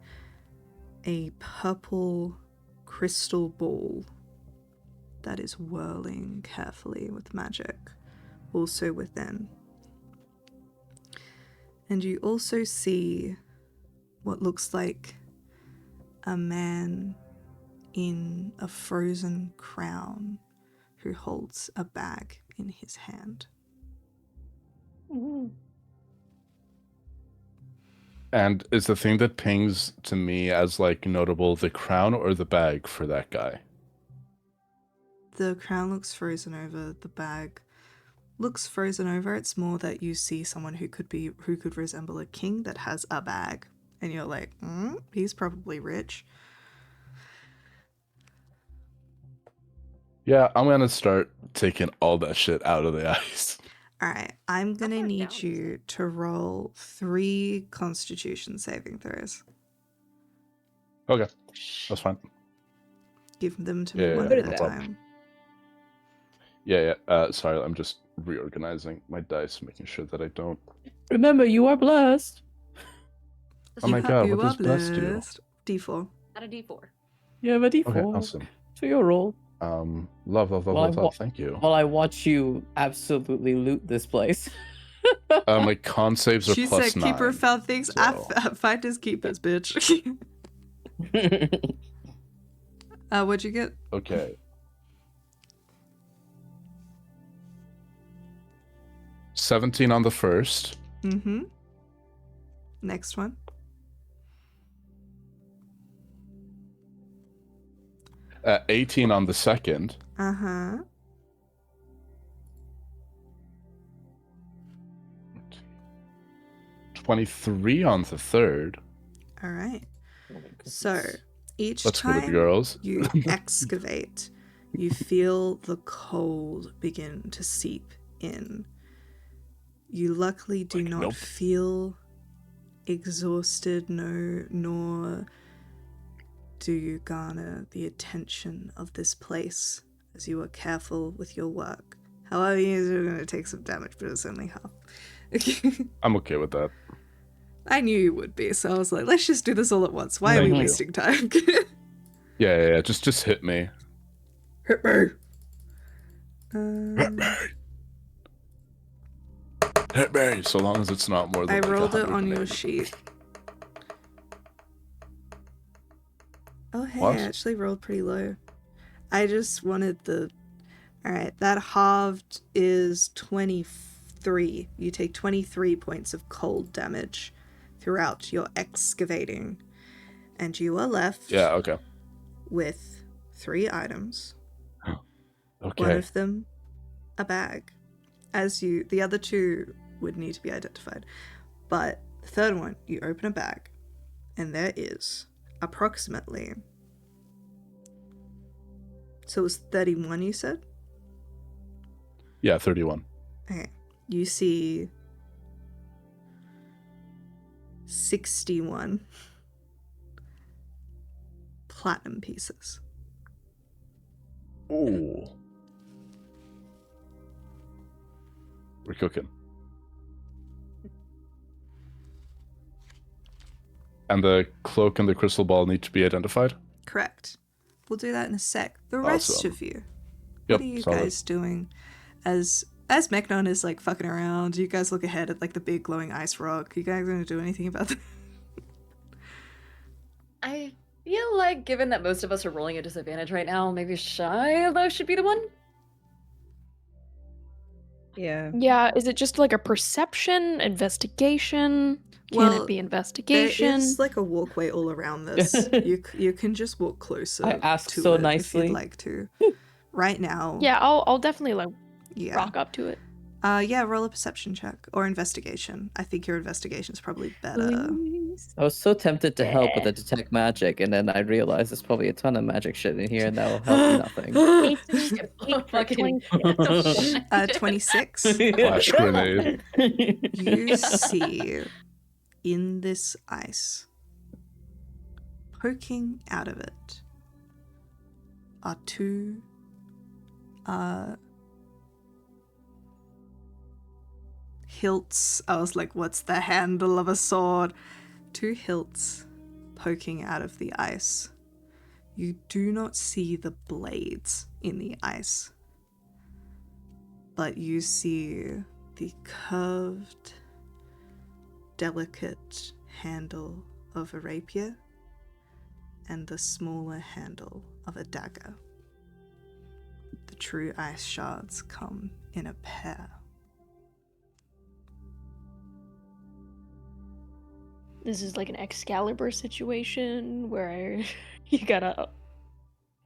a purple crystal ball that is whirling carefully with magic, also within. And you also see what looks like a man in a frozen crown who holds a bag in his hand. Mhm. And is the thing that pings to me as like notable the crown or the bag for that guy? The crown looks frozen over, the bag looks frozen over. It's more that you see someone who could resemble a king that has a bag, and you're like, he's probably rich. Yeah, I'm gonna start taking all that shit out of the ice. All right, I'm gonna not need down. you to roll 3 Constitution saving throws. Okay, that's fine. Give them to Yeah, me one yeah, at no a problem. time. Yeah. Sorry, I'm just reorganizing my dice, making sure that I don't. Remember, you are blessed. Oh my god, You what are does blessed do? blessed. D4. At a D4. You have a D4 Okay, awesome. for your roll. Love. Thank you. While I watch you absolutely loot this place. My con saves are She plus said, keeper 9. found things. so- Finders keepers, bitch. What'd you get? Okay. 17 on the first. Mm-hmm. Next one. 18 on the second. Uh-huh. 23 on the third. All right. So each Let's go to the time girls. you excavate, you feel the cold begin to seep in. You luckily do Like, not nope. feel exhausted, nor do you garner the attention of this place as you are careful with your work. However, you're going to take some damage, but it's only half. I'm okay with that. I knew you would be, so I was like, let's just do this all at once. Why are Thank we you. wasting time? Yeah. Just hit me. Hit me. Hit me. Hit me. So long as it's not more than I like rolled it 100 on your damage. sheet. Oh, hey, What? I actually rolled pretty low. I just wanted the... Alright, that halved is 23. You take 23 points of cold damage throughout your excavating. And you are left Yeah. Okay. with 3 items. Okay. One of them, a bag. The other 2 would need to be identified. But the third one, you open a bag, and there is approximately... So it was 31, you said? Yeah. 31. Okay. You see 61 platinum pieces. Ooh. We're cooking. And the cloak and the crystal ball need to be identified? Correct. We'll do that in a sec. The rest Awesome. of you, Yep, what are you solid. guys doing? As Mechnon is like fucking around, you guys look ahead at like the big glowing ice rock. You guys gonna do anything about that? I feel like, given that most of us are rolling a disadvantage right now, maybe Shiloh should be the one? Yeah. Yeah, is it just like a perception, investigation? Can Well, it be There investigation? is like a walkway all around this. You can just walk closer. I asked to so it if nicely. you'd like to. Right now. Yeah, I'll definitely like Yeah. rock up to it. Yeah. Roll a perception check or investigation. I think your investigation is probably better. Please. I was so tempted to help with the detect magic, and then I realized there's probably a ton of magic shit in here, and that will help nothing. Fucking 26. Flash grenade. You see in this ice, poking out of it, are 2 hilts. I was like, what's the handle of a sword? 2 hilts poking out of the ice. You do not see the blades in the ice, but you see the curved, delicate handle of a rapier and the smaller handle of a dagger. The true ice shards come in a pair. This is like an Excalibur situation where you gotta.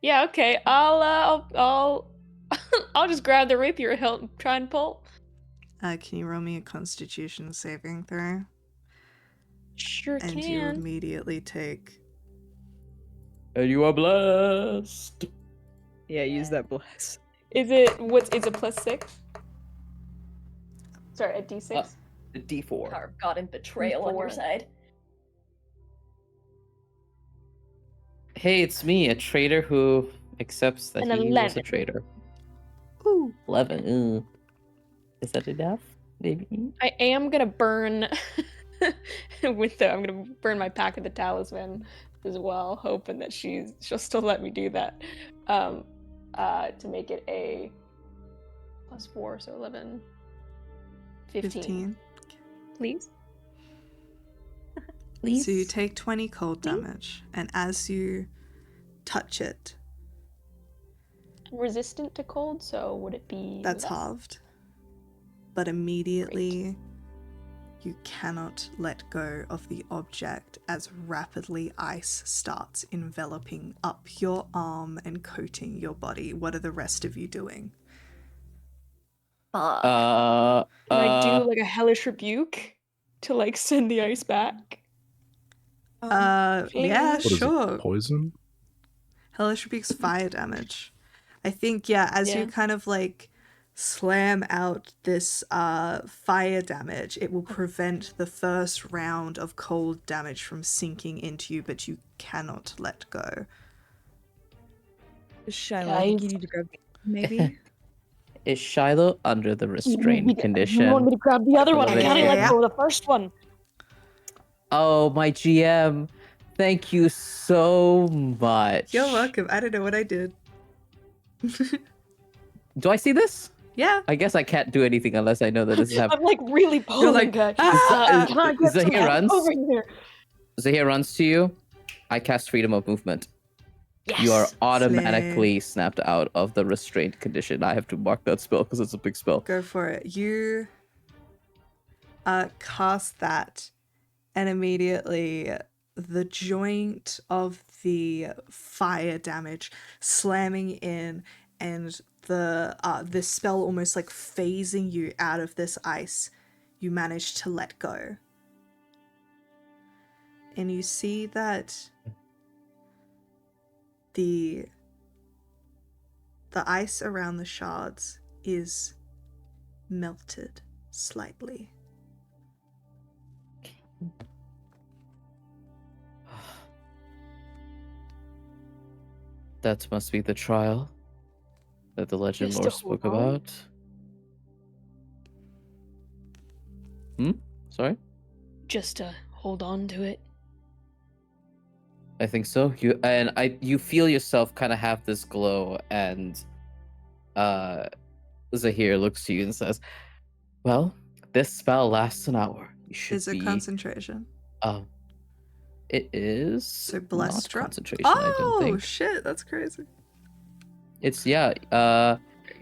Yeah, okay. I'll just grab the rapier hilt and try and pull. Can you roll me a Constitution saving throw? Sure And you can. immediately take... And you are blessed. Yeah, use that bless. Is it +6? Sorry, a D6. The D4. Power of God and betrayal on your D4. side. Hey, it's me, a traitor who accepts that An he was a 11. traitor. Ooh. 11. Ooh. Is that enough? Maybe. I am gonna burn I'm gonna burn my pack of the talisman as well, hoping that she'll still let me do that. To make it a +4, so 11. 15. Please. Please. So you take 20 cold Please? damage, and as you touch it, Resistant to cold, so would it be that's less? halved. But immediately, you cannot let go of the object as rapidly ice starts enveloping up your arm and coating your body. What are the rest of you doing? Fuck. Can I do like a hellish rebuke to like send the ice back? Yeah, What What is sure. it? Poison? Hellish Rebuke's fire damage. I think, yeah, as you Yeah. kind of like slam out this fire damage, it will prevent the first round of cold damage from sinking into you, but you cannot let go. Shiloh, I think you Guys. need to grab maybe. Is Shiloh under the You restraint want condition? me to grab the other one? I Yeah. can't let go of the first one. Oh, my GM. Thank you so much. You're welcome. I don't know what I did. Do I see this? Yeah. I guess I can't do anything unless I know that this is happening. I'm like really pulling, like, guys. "Ah!" Can I get some Zahir help runs. over here? Zahir runs to you. I cast freedom of movement. Yes. You are automatically snapped out of the restraint condition. I have to mark that spell because it's a big spell. Go for it. You cast that, and immediately the joint of the fire damage slamming in, and the spell almost like phasing you out of this ice, you manage to let go. And you see that the ice around the shards is melted slightly. That must be the trial that the legend Just lore to spoke hold on. about. Sorry? Just to hold on to it. I think so. You feel yourself kind of have this glow, and Zahir looks to you and says, "Well, this spell lasts an hour. You should Is it be concentration? It is So bless not drop. concentration. I don't Oh think shit, that's crazy. it's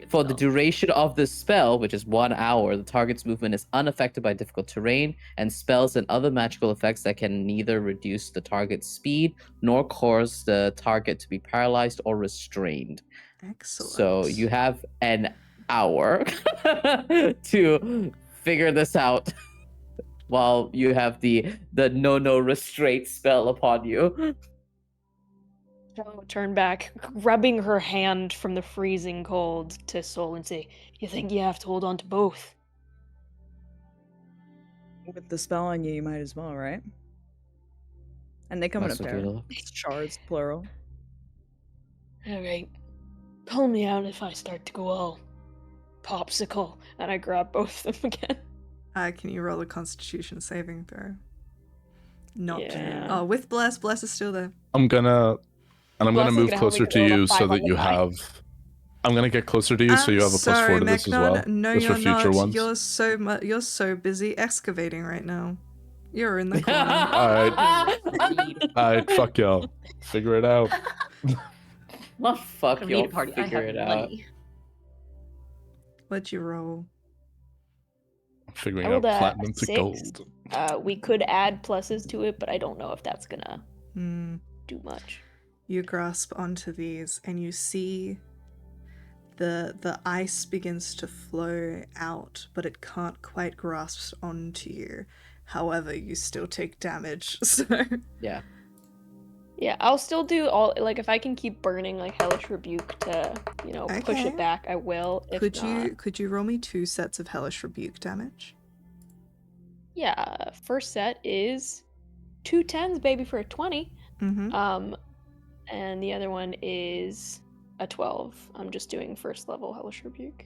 For the duration of this spell, which is 1 hour, the target's movement is unaffected by difficult terrain, and spells and other magical effects that can neither reduce the target's speed nor cause the target to be paralyzed or restrained. Excellent. So you have an hour to figure this out while you have the no restraint spell upon you. She'll turn back, rubbing her hand from the freezing cold to Sol and say, "You think you have to hold on to both?" With the spell on you, you might as well, right? And they come in a That's what pair. it'll- Shards, plural. Alright. Pull me out if I start to go all popsicle. And I grab both of them again. Can you roll a Constitution saving throw? Not. Yeah. Oh, with bless. Bless is still there. I'm gonna Bless is move gonna help me closer get to rid of you the so 5 that on you the die. have. I'm gonna get closer to you so you have a +4 to this as well. No, just you're for future not. ones. You're so busy excavating right now. You're in the corner. Alright, fuck y'all. Figure it out. Oh, fuck, I you'll need a party. I figure have it out. money. What'd you roll? I'm figuring I out rolled a platinum to 6. gold. We could add pluses to it, but I don't know if that's gonna Hmm. do much. You grasp onto these, and you see the ice begins to flow out, but it can't quite grasp onto you. However, you still take damage. So Yeah. Yeah, I'll still do all, like, if I can keep burning, like, Hellish Rebuke to, push Okay. it back, I will. If could you roll me 2 sets of Hellish Rebuke damage? Yeah, first set is 2 10s, baby, for a 20. Mm-hmm. And the other one is a 12. I'm just doing first level Hellish Rebuke.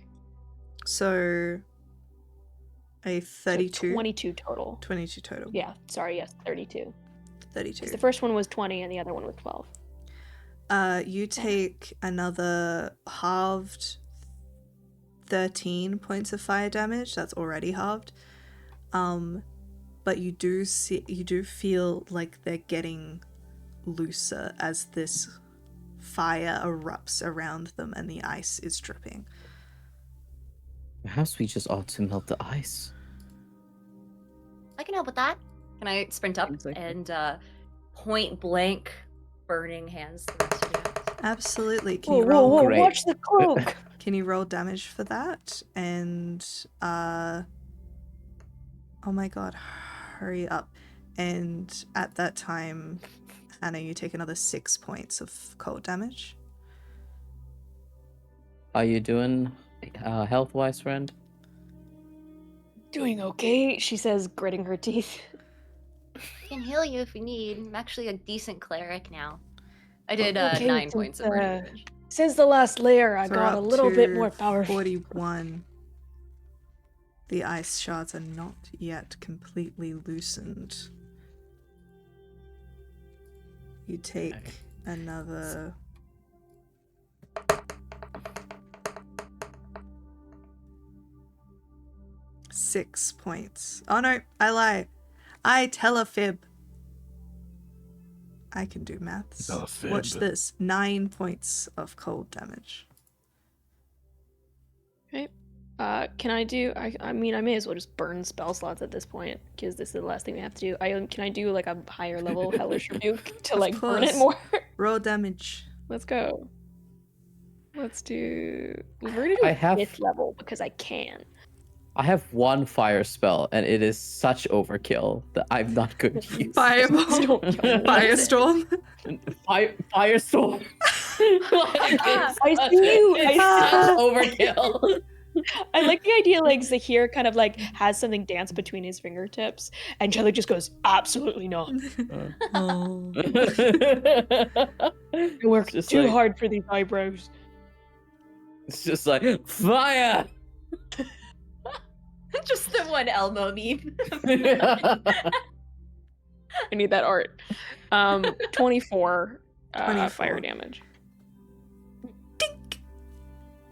So a 32. So 22 total. 22 total. Yeah, sorry, yes, 32. 32. 'Cause the first one was 20 and the other one was 12. You take another halved 13 points of fire damage. That's already halved. But you do feel like they're getting looser as this fire erupts around them and the ice is dripping. Perhaps we just ought to melt the ice. I can help with that. Can I sprint up Seems like it. and point blank burning hands the rest of you guys? Absolutely. Can Whoa, you whoa, roll? whoa, Great. watch the cloak! Can you roll damage for that? And oh my god, hurry up! And at that time, Hannah, you take another 6 points of cold damage. Are you doing health-wise, friend? Doing okay, she says, gritting her teeth. I can heal you if you need. I'm actually a decent cleric now. I did Okay, 9 since, points of burning damage. Since the last layer, I For got a up little bit to more powerful. 41. The ice shards are not yet completely loosened. You take Okay. another... Six points. Oh no, I lie. I tell a fib. I can do maths. Tell a fib. Watch this. 9 points of cold damage. Okay. Can I do? I mean, I may as well just burn spell slots at this point because this is the last thing we have to do. Can I do like a higher level hellish rebuke to Of like burn it course. more? Roll damage. Let's go. Let's do. We're gonna do I have- 5th level because I can. I have one fire spell, and it is such overkill that I'm not going to use. Fireball. Firestorm. Firestorm. Firestorm. I see you. It's such overkill. I like the idea like Zahir kind of like has something dance between his fingertips, and Charlie just goes, absolutely not. Oh. I worked Just too like- hard for these eyebrows. It's just like fire. Just the one Elmo meme. I need that art. 24 24. fire damage.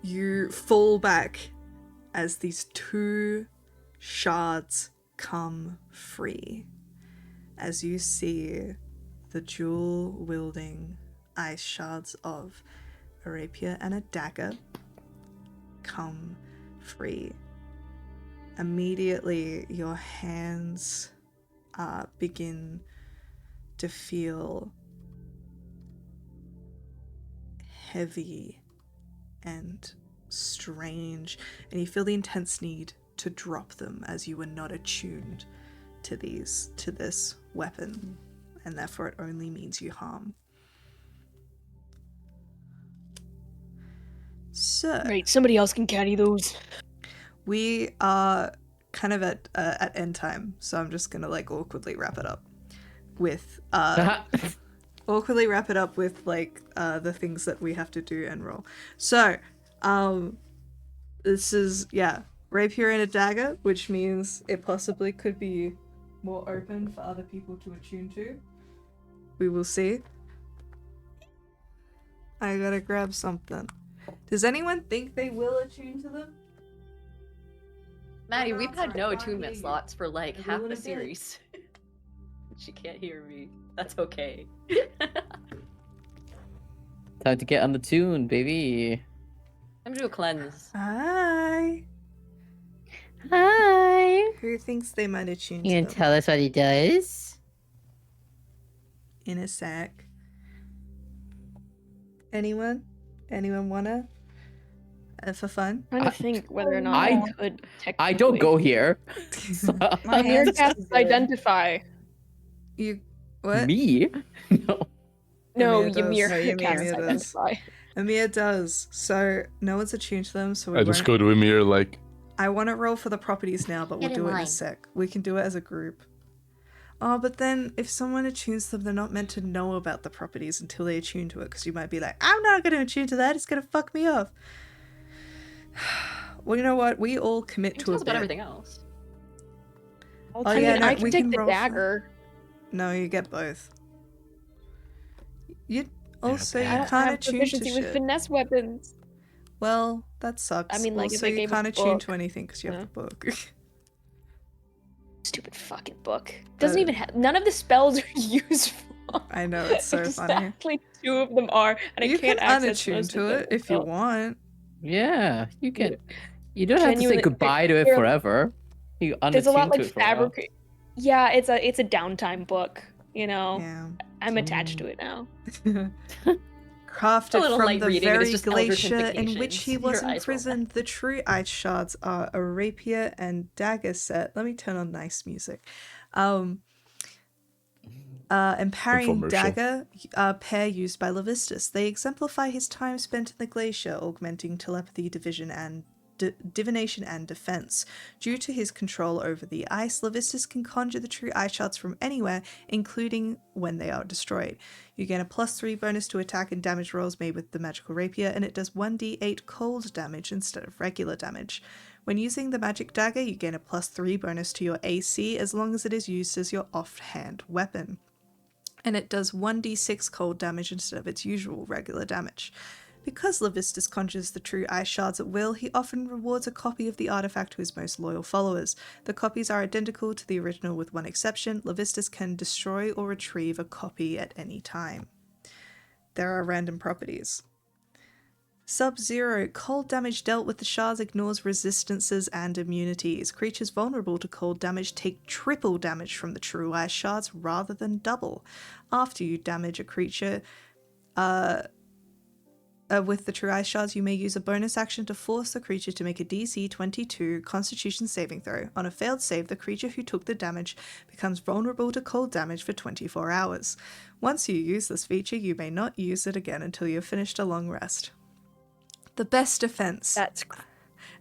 You fall back as these 2 shards come free. As you see the dual-wielding ice shards of a rapier and a dagger come free. Immediately, your hands begin to feel heavy and strange, and you feel the intense need to drop them as you were not attuned to this weapon, and therefore it only means you harm. So Right, somebody else can carry those. we are kind of at end time, so I'm just gonna like awkwardly wrap it up with the things that we have to do and roll. So, this is rapier and a dagger, which means it possibly could be more open for other people to attune to. We will see. I gotta grab something. Does anyone think they will attune to them? Maddie, we've had no Sorry, can't attunement hear you. slots for like I half will the in a bit. series. She can't hear me. That's okay. Time to get on the tune, baby. I'm gonna do a cleanse. Hi. Hi. Who thinks they might attune You to can them? tell us what he does? In a sec. Anyone? Anyone wanna? For fun? I'm trying to think whether or not I- I could technically. I don't go here. My Amir hands casts just- identify. You what? Me? No. No, Amir does. Ymir No, Ymir casts does. identify. Amir does. So no one's attuned to them, so we I just won't. go to Emir like, I want to roll for the properties now, but we'll Get in do it in a line. sec. We can do it as a group. Oh, but then if someone attunes them, they're not meant to know about the properties until they attune to it, because you might be like, I'm not going to attune to that, it's going to fuck me off. Well, you know what? We all commit You to tell a us about bit. everything else. Oh, I yeah, mean, no, I can we take can the roll for- dagger. No, you get both. You also I you don't can't have attune to proficiency with shit. finesse weapons. Well, that sucks. I mean, like, if also, they you gave us can't a attune book, to anything because you have yeah. the book. Stupid fucking book. Doesn't even have. None of the spells are useful. I know, it's so funny. Exactly 2 of them are, and You I can't can access unattune most to of it them, if you so- want. Yeah, you can. You don't have to say Genuinely, goodbye to it there- forever. You There's a lot unattune like to it for a while. fabric. Yeah, it's a downtime book. You know, Yeah. I'm attached to it now. Crafted little from light the reading, it's very just elder glacier in which he implications. was Your eyes roll imprisoned, the true ice shards are a rapier and dagger set. Let me turn on nice music. Empowering Infomercial. dagger pair used by Levistus. They exemplify his time spent in the glacier, augmenting telepathy, divination, and defense. Due to his control over the ice, Levistus can conjure the true ice shards from anywhere, including when they are destroyed. You gain a +3 bonus to attack and damage rolls made with the magical rapier, and it does 1d8 cold damage instead of regular damage. When using the magic dagger, you gain a +3 bonus to your AC as long as it is used as your offhand weapon. and it does 1d6 cold damage instead of its usual regular damage. Because Levistus conjures the true ice shards at will, he often rewards a copy of the artifact to his most loyal followers. The copies are identical to the original with one exception. Levistus can destroy or retrieve a copy at any time. There are random properties. Sub-Zero. Cold damage dealt with the shards ignores resistances and immunities. Creatures vulnerable to cold damage take triple damage from the true ice shards rather than double. After you damage a creature with the true ice shards, you may use a bonus action to force the creature to make a DC 22 Constitution saving throw. On a failed save, the creature who took the damage becomes vulnerable to cold damage for 24 hours. Once you use this feature, you may not use it again until you have finished a long rest. The best defense. That's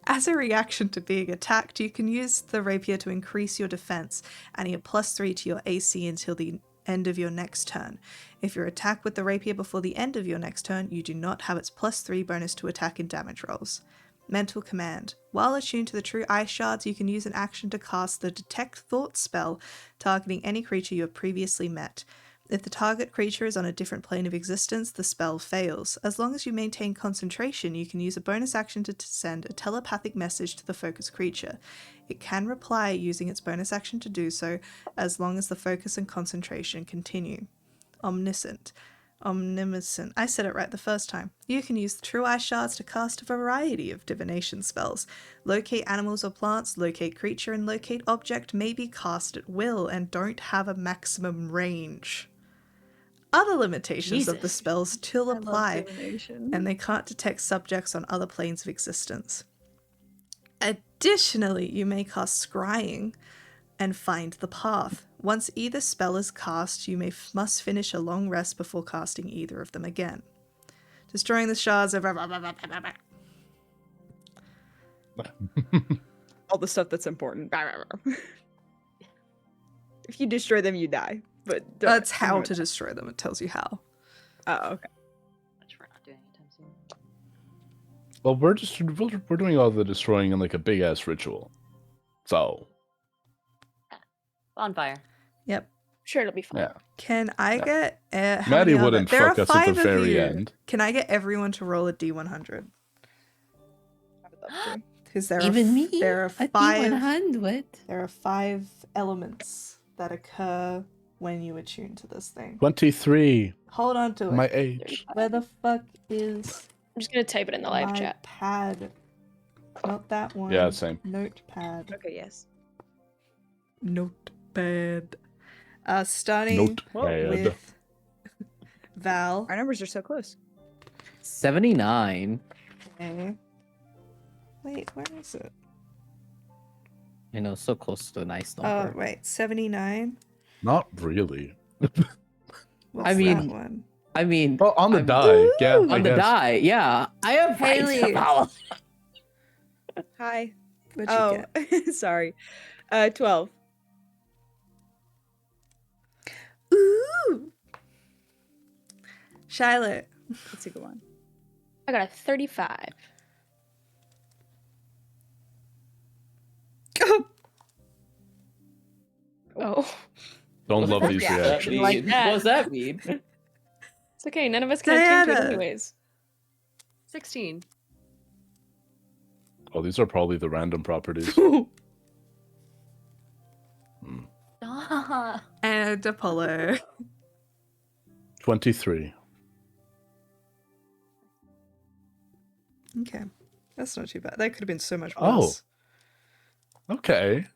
As a reaction to being attacked, you can use the rapier to increase your defense, adding a +3 to your AC until the end of your next turn. If you're attacked with the rapier before the end of your next turn, you do not have its +3 bonus to attack and damage rolls. Mental Command. While attuned to the true ice shards, you can use an action to cast the Detect Thoughts spell, targeting any creature you have previously met. If the target creature is on a different plane of existence, the spell fails. As long as you maintain concentration, you can use a bonus action to send a telepathic message to the focused creature. It can reply using its bonus action to do so, as long as the focus and concentration continue. Omniscient. I said it right the first time. You can use the true ice shards to cast a variety of divination spells. Locate animals or plants, locate creature, and locate object may be cast at will and don't have a maximum range. Other limitations of the Jesus. spells still I love apply, divination. and they can't detect subjects on other planes of existence. Additionally, you may cast Scrying and Find the Path. Once either spell is cast, you must finish a long rest before casting either of them again. Destroying the shards of... All the stuff that's important. If you destroy them, you die. But That's how to destroy them. It tells you how. Oh, okay. Which we're not doing anytime soon. Well, we're doing all the destroying in like a big ass ritual. So Bonfire. Yep. Sure, it'll be fine. yeah, Can I get... how Maddie many are wouldn't there? fuck There us are at the 5 of very you. end. Can I get everyone to roll a D100? I would love to. Because there Even are me? there are A 5 D100? there are 5 elements that occur when you attune to this thing. 23, Hold on to it. my age. Where the fuck is I'm just gonna type it in the live my chat. pad? Not that one. Yeah, same. Notepad. Okay, yes. Notepad. Starting Notepad. with Val. Our numbers are so close. 79. Okay. Wait, where is it? You know, so close to a nice Oh, number. wait, 79. Not really. What's I mean, that one? I mean, Well, on the I'm- die, yeah. I on the guess. die, yeah. I am Haley. right, Paula. Hi. What'd you Oh, get? sorry. 12. Ooh! Charlotte. That's a good one. I got a 35. Oh, Don't love these Yeah. reactions. Like that. What does that mean? it's okay. None of us can attune to it Diana. anyways. 16. Oh, these are probably the random properties. Ah. And Apollo. 23. Okay. That's not too bad. That could have been so much Oh. worse. Okay.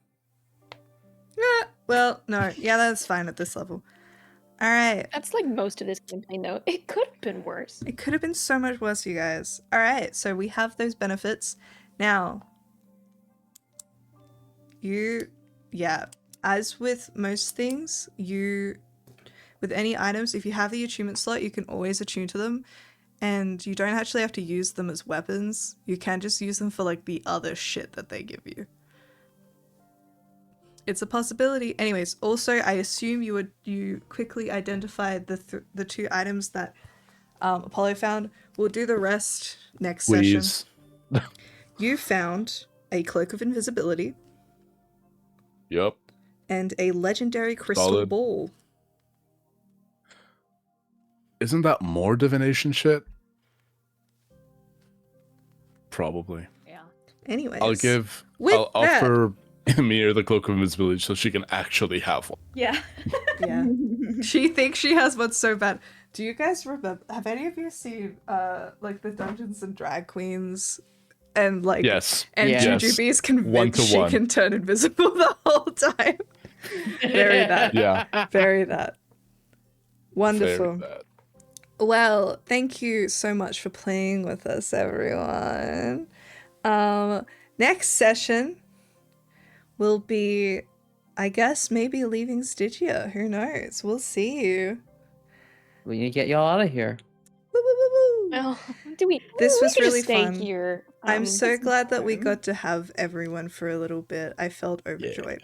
Well, no. Yeah, that's fine at this level. Alright. That's like most of this campaign, though. It could have been worse. It could have been so much worse, you guys. Alright, so we have those benefits. Now, as with most things, with any items, if you have the attunement slot, you can always attune to them. And you don't actually have to use them as weapons. You can just use them for, like, the other shit that they give you. It's a possibility. Anyways, also, I assume you quickly identified the 2 items that Apollo found. We'll do the rest next session. Please. You found a Cloak of Invisibility Yep. and a legendary crystal Solid. ball. isn't that more divination shit? Probably. Yeah. Anyways. I'll offer Emir the cloak of invisibility so she can actually have one. Yeah. Yeah. She thinks she has one so bad. Do you guys remember? Have any of you seen like the Dungeons and Drag Queens? And like, Yes. and Yes. Jujubee is convinced 1 to she 1. can turn invisible the whole time. Very that. Yeah. Very that. Wonderful. Very bad. Well, thank you so much for playing with us, everyone. Next session will be, I guess, maybe leaving Stygia. Who knows? We'll see you. We need to get y'all out of here. Woo, woo, woo, woo. Well, do we? This we was could just really stay fun. Here. I'm so this is glad that we fun. got to have everyone for a little bit. I felt overjoyed.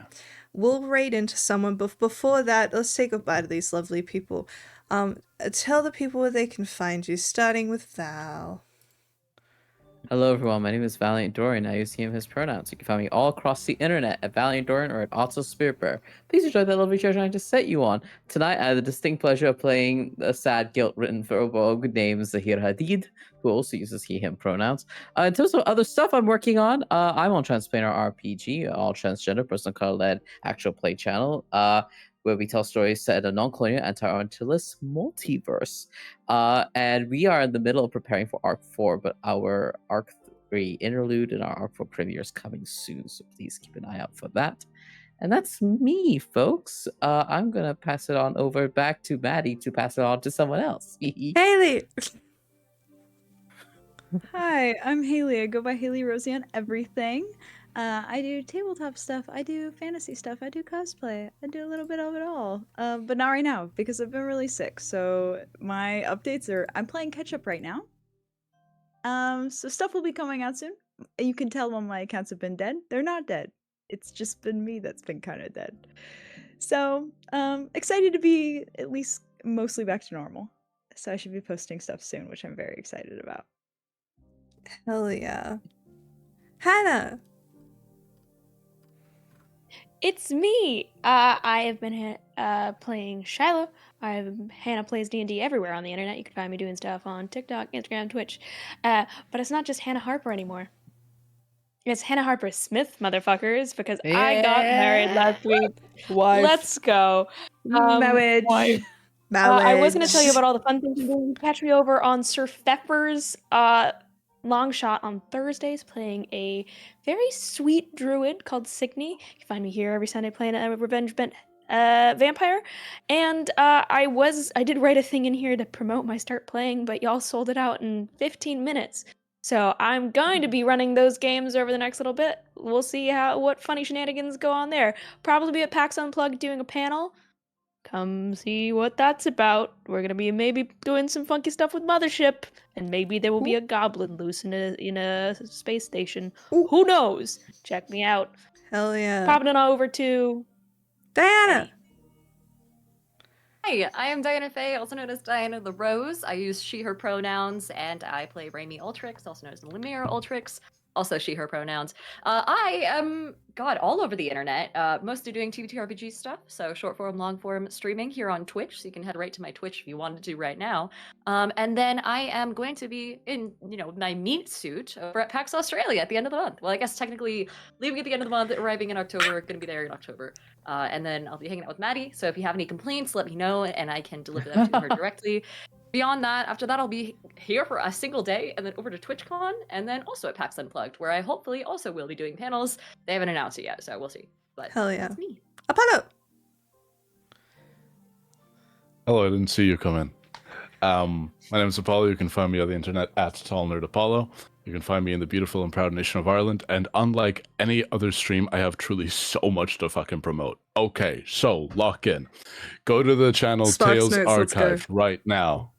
We'll raid into someone, but before that, let's say goodbye to these lovely people. Tell the people where they can find you, starting with Val. Hello everyone, my name is Valiant Dorian. I use he him his pronouns. You can find me all across the internet at Valiant Dorian or at Otto Spiritbearer. Please enjoy that lovely treasure I just set you on. Tonight I had the distinct pleasure of playing a sad guilt written for a rogue named Zahir Hadid, who also uses he him pronouns. In terms of other stuff I'm working on, I'm on Transplanar RPG, all transgender, personal color-led actual play channel. Where we tell stories set in a non-colonial anti-orientalist multiverse. And we are in the middle of preparing for Arc 4, but our Arc 3 interlude and our Arc 4 premiere is coming soon, so please keep an eye out for that. And that's me, folks. I'm going to pass it on over back to Maddie to pass it on to someone else. Haley! Hi, I'm Haley. I go by Haley Rosie on everything. I do tabletop stuff, I do fantasy stuff, I do cosplay, I do a little bit of it all. But not right now, because I've been really sick, so my updates are, I'm playing catch up right now. So stuff will be coming out soon. You can tell when my accounts have been dead. They're not dead. It's just been me that's been kind of dead. So, excited to be at least mostly back to normal. So I should be posting stuff soon, which I'm very excited about. Hell yeah. Hannah! It's me. I have been playing Shiloh. Hannah plays D&D everywhere on the internet. You can find me doing stuff on TikTok, Instagram, Twitch. But it's not just Hannah Harper anymore. It's Hannah Harper Smith, motherfuckers, because I got married last week. Wife. Let's go. Marriage. I was going to tell you about all the fun things I'm doing. Catch me over on Sir Pfeffer's long shot on Thursdays, playing a very sweet druid called Signy. You can find me here every Sunday playing a revenge bent vampire. And I did write a thing in here to promote my start playing, but y'all sold it out in 15 minutes. So I'm going to be running those games over the next little bit. We'll see what funny shenanigans go on there. Probably be at PAX Unplugged doing a panel. Come see what that's about. We're gonna be maybe doing some funky stuff with Mothership, and maybe there will be a goblin loose in a space station. Ooh. Who knows? Check me out. Hell yeah. Popping it on over to Diana! Hi, I am Diana Faye, also known as Diana the Rose. I use she, her pronouns, and I play Raimi Ultrix, also known as Lemire Ultrix. Also she, her pronouns. I am, all over the internet, mostly doing TTRPG stuff, so short form, long form streaming here on Twitch, so you can head right to my Twitch if you wanted to right now. And then I am going to be in, my meat suit over at PAX Australia at the end of the month. Well, I guess technically leaving at the end of the month, arriving in October, going to be there in October. And then I'll be hanging out with Maddie, so if you have any complaints, let me know, and I can deliver them to her directly. Beyond that, after that, I'll be here for a single day, and then over to TwitchCon, and then also at PAX Unplugged, where I hopefully also will be doing panels. They haven't announced it yet, so we'll see. But Hell yeah. That's me. Apollo! Hello, I didn't see you come in. My name is Apollo. You can find me on the internet at TallNerdApollo. You can find me in the beautiful and proud nation of Ireland, and unlike any other stream, I have truly so much to fucking promote. Okay, so lock in. Go to the channel Sparks Tales Notes, let's go. Archived right now.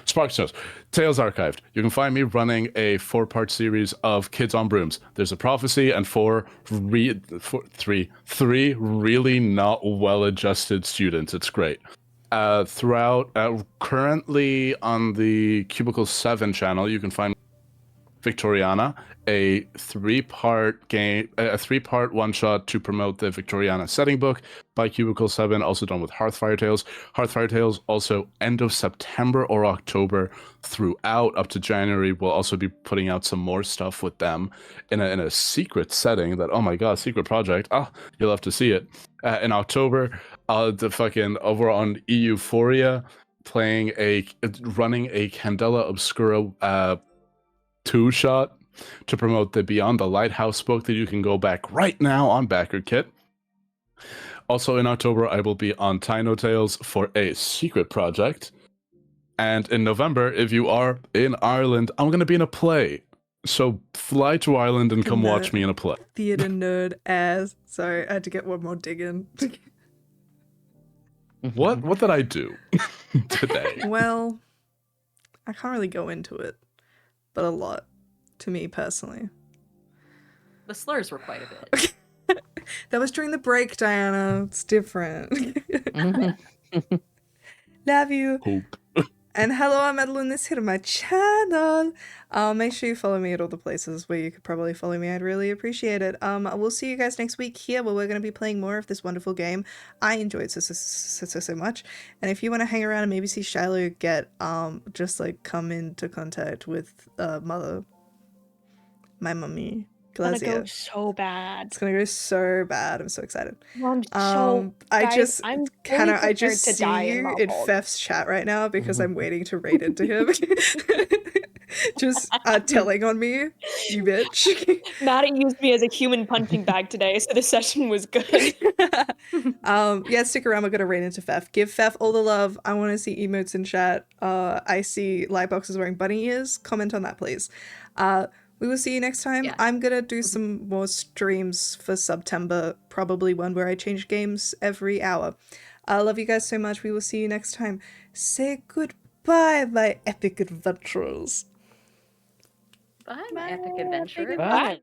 Sparks Notes, Tales Archived. You can find me running a 4-part series of Kids on Brooms. There's a prophecy and three really not well-adjusted students. It's great. Currently on the Cubicle 7 channel, you can find Victoriana, a 3-part game, a 3-part one-shot to promote the Victoriana setting book by Cubicle 7, also done with Hearthfire Tales. Hearthfire Tales also end of September or October throughout up to January. We'll also be putting out some more stuff with them in a secret setting that, oh my god, secret project. Oh, you'll have to see it. In October, the fucking over on Euphoria, running a Candela Obscura 2-shot to promote the Beyond the Lighthouse book that you can go back right now on BackerKit. Also in October, I will be on Tino Tales for a secret project. And in November, if you are in Ireland, I'm going to be in a play. So fly to Ireland and come watch me in a play. Theater nerd ass. Sorry, I had to get one more dig in. What did I do today? Well, I can't really go into it, but a lot, to me personally. The slurs were quite a bit. That was during the break, Diana. It's different. Love you. Hope. And hello, I'm Madeline. This hit on my channel. Make sure you follow me at all the places where you could probably follow me. I'd really appreciate it. We'll see you guys next week here, where we're going to be playing more of this wonderful game. I enjoyed so much. And if you want to hang around and maybe see Shiloh get just like come into contact with mother, my mummy, It's gonna Glazia. go so bad. It's gonna go so bad. I'm so excited. I'm so I guys, just I'm kind of fully I just prepared to see die in you Mount in Holt. Fef's chat right now because I'm waiting to raid into him. Just telling on me, you bitch. Maddie used me as a human punching bag today, so the session was good. Yeah, stick around. We're gonna raid into Fef. Give Fef all the love. I want to see emotes in chat. I see Lightbox is wearing bunny ears. Comment on that, please. We will see you next time. Yeah. I'm gonna do some more streams for September, probably one where I change games every hour. I love you guys so much. We will see you next time. Say goodbye, my epic adventurers. Bye, my epic adventurer. Bye.